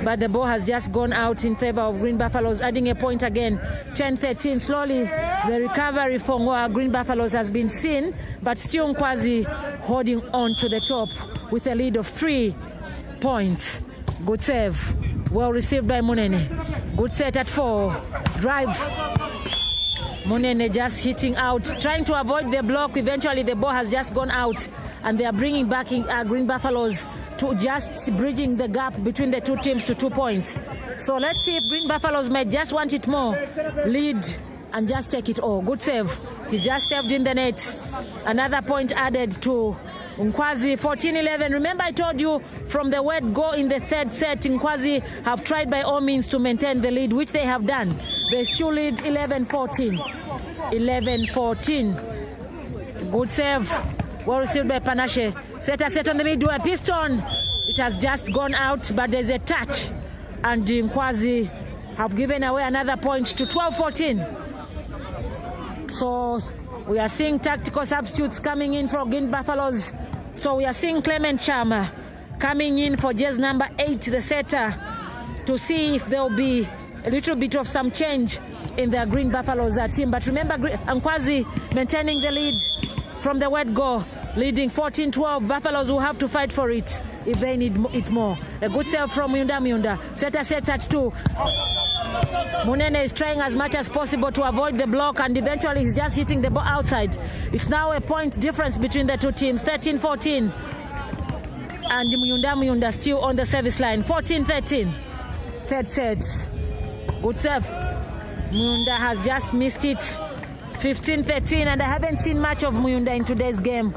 but the ball has just gone out in favor of Green Buffaloes, adding a point again. 10-13. Slowly the recovery for Green Buffaloes has been seen, but still Nkwazi holding on to the top with a lead of 3 points. Good save, well received by Munene. Good set at 4. Drive. Munene just hitting out, trying to avoid the block. Eventually the ball has just gone out, and they are bringing back in Green Buffaloes to just bridging the gap between the two teams to 2 points. So let's see if Green Buffaloes might just want it more, lead and just take it all. Good save. He just saved in the net. Another point added to Nkwazi. 14-11. Remember I told you from the word go in the third set, Nkwazi have tried by all means to maintain the lead, which they have done. They still lead 11-14. 11-14. Good save. Well received by Panache. Setter set on the middle, a piston. It has just gone out, but there's a touch. And Nkwazi have given away another point to 12-14. So we are seeing tactical substitutes coming in for Green Buffaloes. So we are seeing Clement Chama coming in for jersey number 8, the setter, to see if there will be a little bit of some change in the Green Buffaloes team. But remember, Nkwazi maintaining the lead from the word go, leading 14-12. Buffaloes will have to fight for it if they need it more. A good save from Muyunda. Setter sets at 2. Munene is trying as much as possible to avoid the block, and eventually he's just hitting the ball outside. It's now a point difference between the two teams, 13-14. And Muyunda still on the service line, 14-13. Third set. Good serve. Muyunda has just missed it. 15-13, and I haven't seen much of Muyunda in today's game.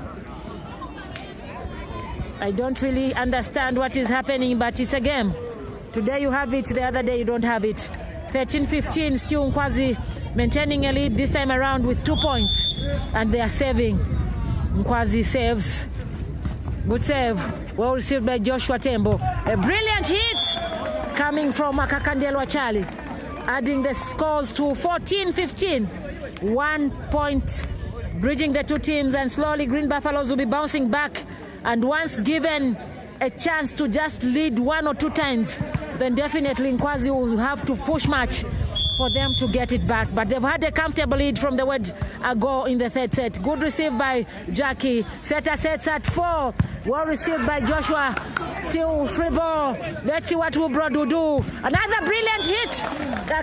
I don't really understand what is happening, but it's a game. Today you have it, the other day you don't have it. 13-15, still Nkwazi maintaining a lead this time around with 2 points. And they are saving. Nkwazi saves. Good save. Well received by Joshua Tembo. A brilliant hit coming from Kakandelwa Charlie. Adding the scores to 14-15. 1 point bridging the two teams, and slowly Green Buffaloes will be bouncing back. And once given a chance to just lead 1 or 2 times, then definitely Nkwazi will have to push much for them to get it back. But they've had a comfortable lead from the word ago in the third set. Good receive by Jackie. Setter sets at 4. Well received by Joshua. Still free ball. Let's see what Woodbroad will do. Another brilliant hit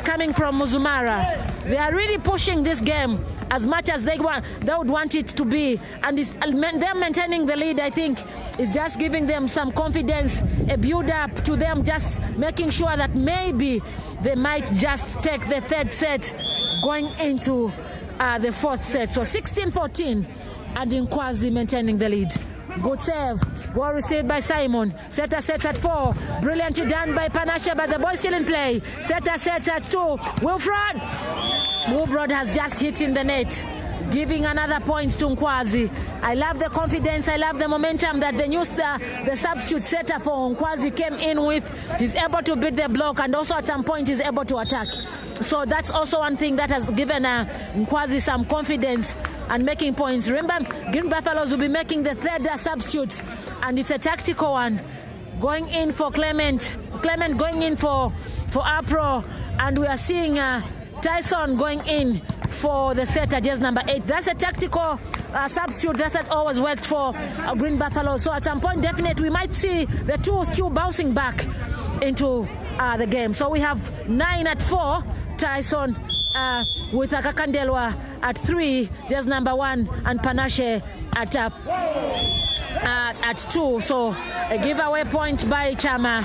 coming from Muzumara. They are really pushing this game as much as they would want it to be, and them maintaining the lead, I think, is just giving them some confidence, a build up to them, just making sure that maybe they might just take the third set going into the fourth set. So 16-14, and Nkwazi maintaining the lead. Good save. Well received by Simon. Setter sets at 4. Brilliantly done by Panashe, but the ball still in play. Setter sets at 2. Wilfred. Woodbroad has just hit in the net, giving another point to Nkwazi. I love the confidence, I love the momentum that the substitute setter for Nkwazi came in with. He's able to beat the block, and also at some point he's able to attack. So that's also one thing that has given Nkwazi some confidence and making points. Remember, Green Buffaloes will be making the third substitute, and it's a tactical one. Going in for Clement going in for Apro, and we are seeing Tyson going in for the setter, just number 8. That's a tactical substitute that has always worked for Green Buffalo. So at some point, definitely, we might see the two still bouncing back into the game. So we have 9 at 4, Tyson with Kakandelwa at 3, just number 1, and Panashe at 2. So a giveaway point by Chama.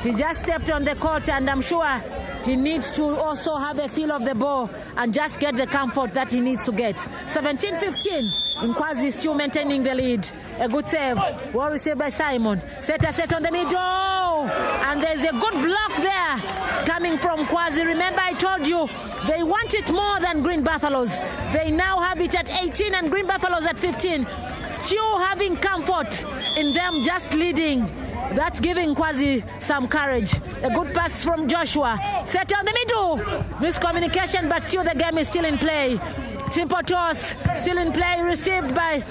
He just stepped on the court, and I'm sure he needs to also have a feel of the ball and just get the comfort that he needs to get. 17-15. Nkwazi still maintaining the lead. A good save. Well received by Simon. Setter set on the middle. And there's a good block there coming from Nkwazi. Remember, I told you they want it more than Green Buffaloes. They now have it at 18 and Green Buffaloes at 15. Still having comfort in them just leading. That's giving Nkwazi some courage. A good pass from Joshua. Set on the middle. Miscommunication, but still the game is still in play. Simple toss, still in play, received by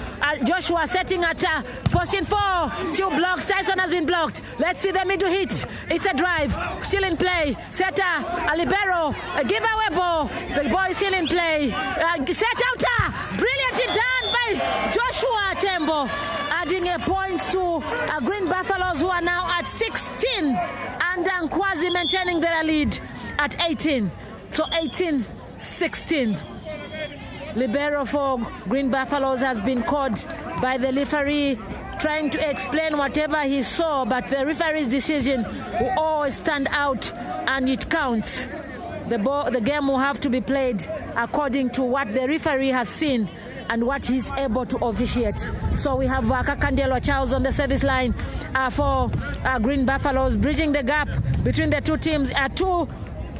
Joshua, setting at position 4. Still blocked. Tyson has been blocked. Let's see the middle hit. It's a drive. Still in play. Setter, a libero, a giveaway ball. The ball is still in play. Set outer. Brilliantly done by Joshua Tembo. Adding a point to Green Buffaloes, who are now at 16, and Nkwazi maintaining their lead at 18. So 18-16. Libero for Green Buffaloes has been called by the referee, trying to explain whatever he saw, but the referee's decision will always stand out, and it counts. The game will have to be played according to what the referee has seen and what he's able to officiate. So we have Kakandelwa Charles on the service line for Green Buffaloes, bridging the gap between the two teams at 2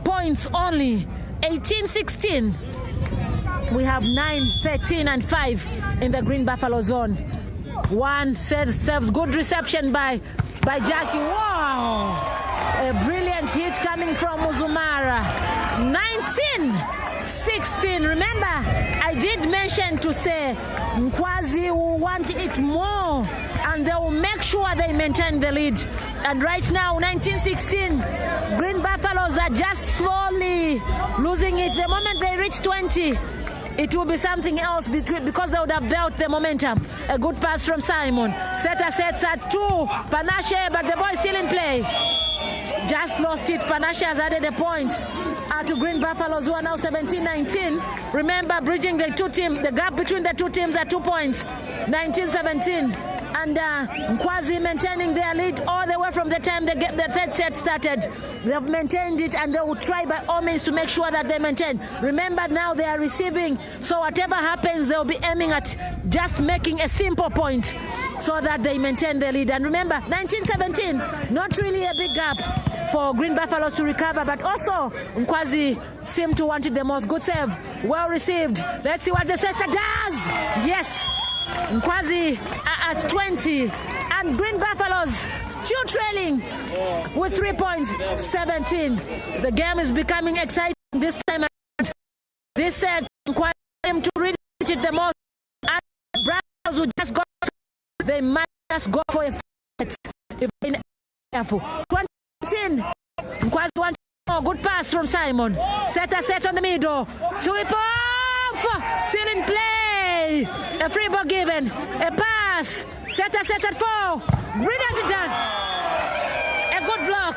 points only. 18-16. We have 9, 13, and 5 in the Green Buffalo zone. One serves good reception by Jackie. Wow! A brilliant hit coming from Muzumara. 19-16. Remember, I did mention to say Nkwazi will want it more, and they will make sure they maintain the lead. And right now, 19-16, Green Buffaloes are just slowly losing it. The moment they reach 20, it will be something else because they would have built the momentum. A good pass from Simon. Setter sets at 2. Panashe, but the ball is still in play. Just lost it. Panashe has added a point to Green Buffaloes, who are now 17-19. Remember, bridging the gap between the two teams at 2 points. 19-17. And Nkwazi maintaining their lead all the way from the time the third set started. They have maintained it, and they will try by all means to make sure that they maintain. Remember, now they are receiving, so whatever happens, they'll be aiming at just making a simple point so that they maintain the lead. And remember, 19-17, not really a big gap for Green Buffaloes to recover, but also Nkwazi seemed to want it the most. Good save, well received. Let's see what the setter does. Yes, Nkwazi are at 20, and Green Buffaloes still trailing with 3 points, 17. The game is becoming exciting this time. This set, Nkwazi seem to really hit it the most. And Buffaloes who just got, they might just go for a set if they're careful. 20. Nkwazi wants more. Good pass from Simon. Setter set on the middle. To whip off. Still in play. A free ball given. A pass. Setter set at 4. Brilliantly done. A good block.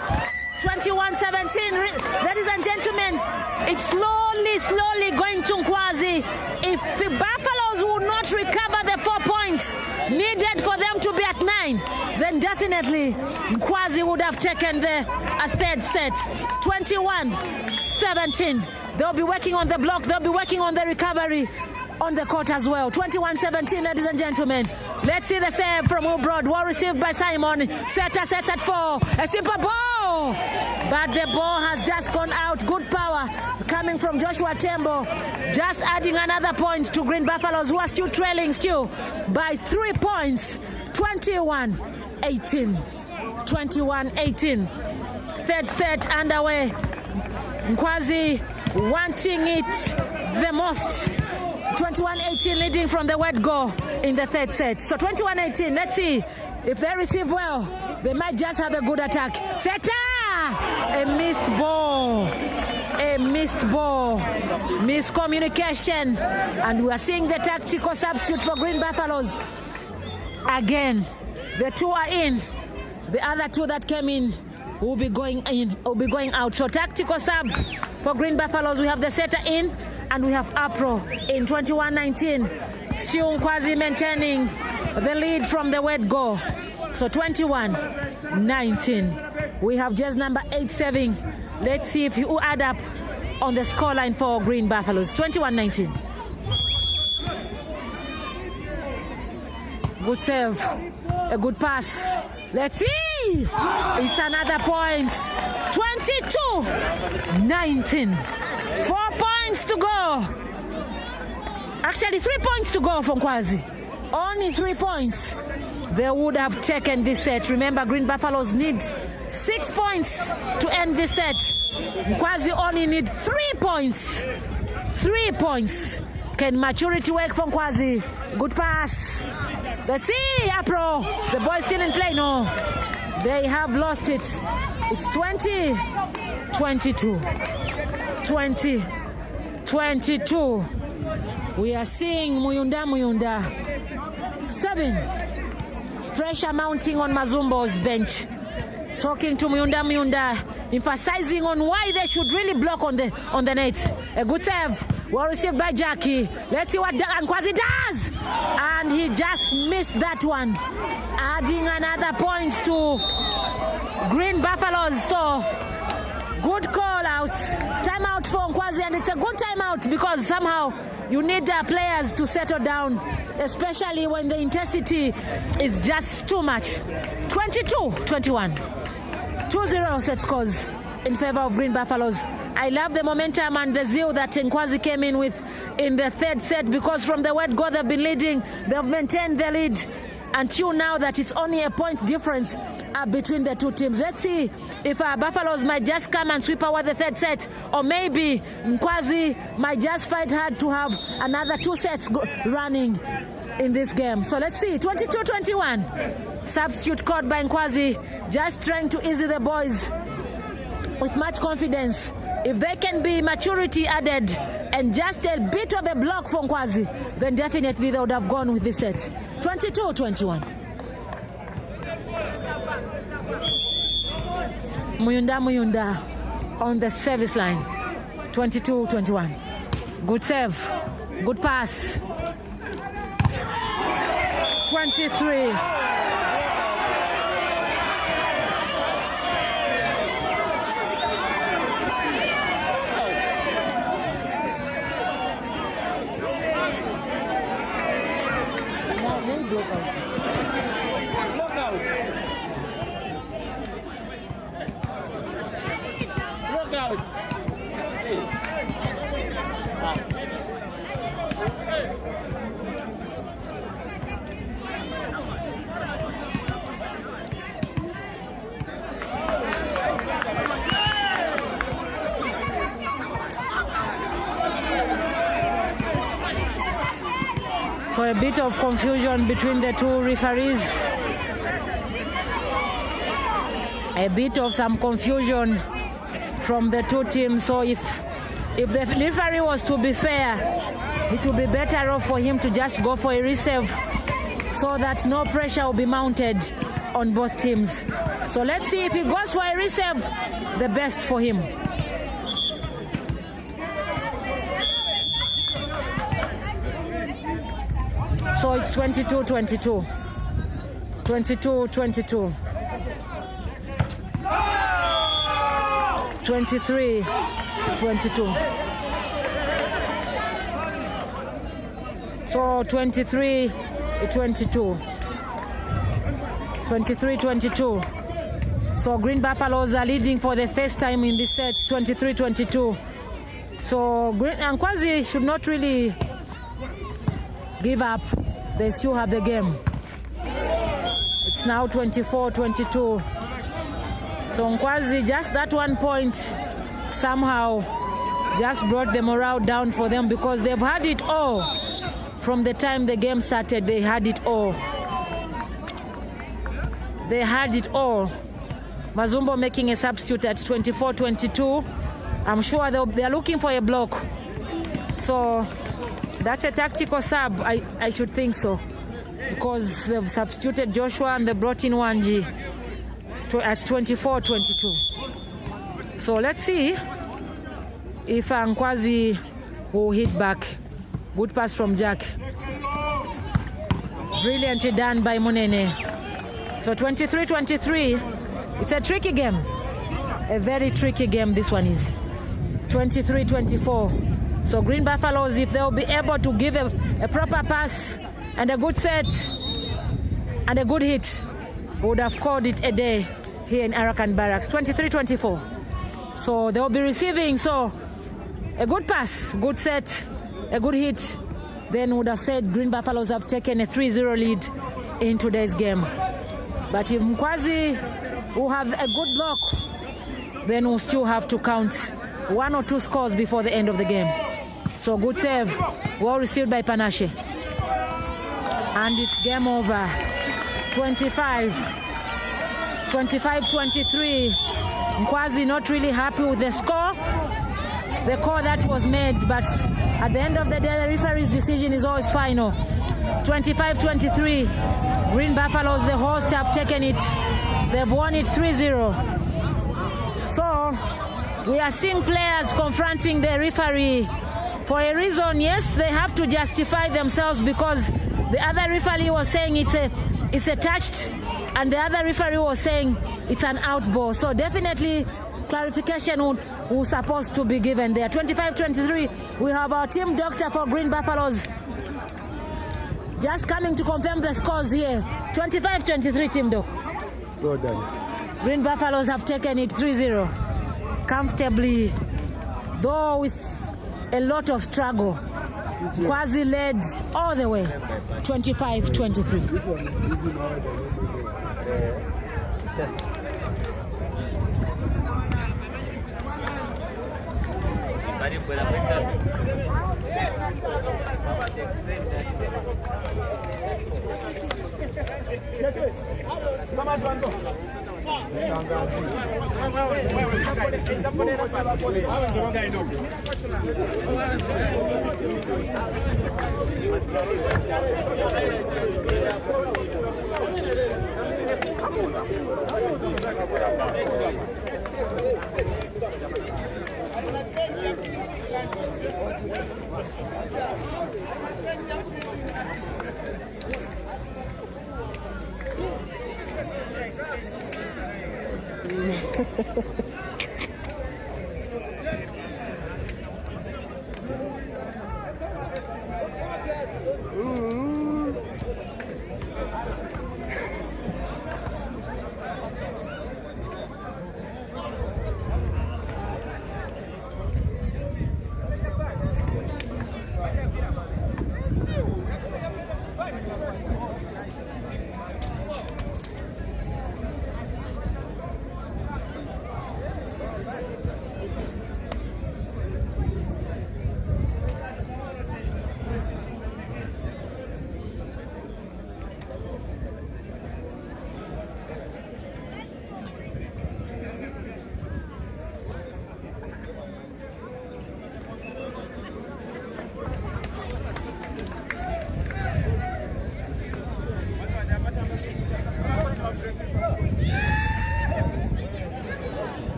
21-17. Ladies and gentlemen, it's slowly going to Nkwazi. If the Buffaloes will not recover the 4 points needed for them to be at 9, then definitely Nkwazi would have taken a third set. 21-17. They'll be working on the block. They'll be working on the recovery on the court as well. 21-17, ladies and gentlemen. Let's see the save from Ubrod. Well received by Simon. Setter sets at 4. A simple ball, but the ball has just gone out. Good power coming from Joshua Tembo, just adding another point to Green Buffaloes, who are still trailing by 3 points. 21-18. 21-18. Third set underway. Nkwazi wanting it the most. 21-18, leading from the word go in the third set. So 21-18, let's see if they receive well. They might just have a good attack. Setter! A missed ball. A missed ball. Miscommunication. And we are seeing the tactical substitute for Green Buffaloes. Again, the 2 are in. The other 2 that came in will be going out. So tactical sub for Green Buffaloes. We have the setter in, and we have Apro in. 21-19. Still Nkwazi maintaining the lead from the word go. So 21-19. We have just number 8 serving. Let's see if you add up on the scoreline for Green Buffaloes. 21-19. Good save. A good pass. Let's see. It's another point. 22-19. 4 points to go. Actually, 3 points to go from Nkwazi. Only 3 points. They would have taken this set. Remember, Green Buffaloes need 6 points to end this set. Nkwazi only need 3 points. 3 points. Can maturity work for Nkwazi? Good pass. Let's see, Apro. The ball is still in play. No, they have lost it. It's 20-22. 20-22. We are seeing Muyunda. 7. Pressure mounting on Mazumbo's bench. Talking to Muyunda, emphasizing on why they should really block on the net. A good save. Well received by Jackie. Let's see what Nkwazi does. And he just missed that one. Adding another point to Green Buffaloes. So, good call out. Timeout for Nkwazi, and it's a good timeout because somehow you need players to settle down, especially when the intensity is just too much. 22-21. 2-0 set scores in favor of Green Buffaloes. I love the momentum and the zeal that Nkwazi came in with in the third set, because from the word go they've been leading. They've maintained the lead until now that it's only a point difference between the two teams. Let's see if Buffaloes might just come and sweep away the third set, or maybe Nkwazi might just fight hard to have another 2 sets running in this game. So let's see. 22-21. Substitute caught by Nkwazi, just trying to ease the boys with much confidence. If there can be maturity added and just a bit of a block for Nkwazi, then definitely they would have gone with this set. 22-21. Muyunda on the service line. 22-21. Good save. Good pass. 23. So a bit of confusion between the two referees. A bit of some confusion from the two teams. So if the referee was to be fair, it would be better off for him to just go for a reserve so that no pressure will be mounted on both teams. So let's see if he goes for a reserve, the best for him. So it's 22-22. 22-22. 23-22. So 23-22. 23-22. So Green Buffaloes are leading for the first time in this set, 23-22. So Nkwazi should not really give up. They still have the game. It's now 24-22. So Nkwazi, just that 1 point somehow just brought the morale down for them, because they've had it all. From the time the game started, they had it all. They had it all. Mazumbo making a substitute at 24-22. I'm sure they're looking for a block. So that's a tactical sub, I should think so, because they've substituted Joshua and they brought in Wanji at 24-22. So let's see if Nkwazi will hit back. Good pass from Jack. Brilliantly done by Munene. So 23-23. It's a tricky game. A very tricky game this one is. 23-24. So Green Buffaloes, if they'll be able to give a proper pass and a good set and a good hit, would have called it a day here in Arakan Barracks. 23-24. So they'll be receiving. So a good pass, good set, a good hit, then would have said Green Buffaloes have taken a 3-0 lead in today's game. But if Nkwazi will have a good block, then we'll still have to count 1 or 2 scores before the end of the game. So good save, well received by Panache. And it's game over. 25-23. Nkwazi not really happy with the score. The call that was made, but at the end of the day, the referee's decision is always final. 25-23. Green Buffaloes, the hosts, have taken it. They've won it 3-0. So we are seeing players confronting the referee for a reason. Yes, they have to justify themselves, because the other referee was saying it's a touched, and the other referee was saying it's an out ball. So definitely clarification was supposed to be given there. 25-23. We have our team doctor for Green Buffaloes just coming to confirm the scores here. 25-23, team doc.
Well done.
Green Buffaloes have taken it 3-0 comfortably, though with a lot of struggle. Nkwazi led all the way. 25-23.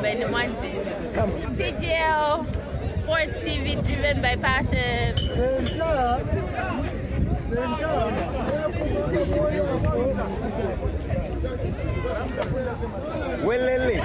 by Nkwazi. TGL Sports TV driven by passion.
Welele.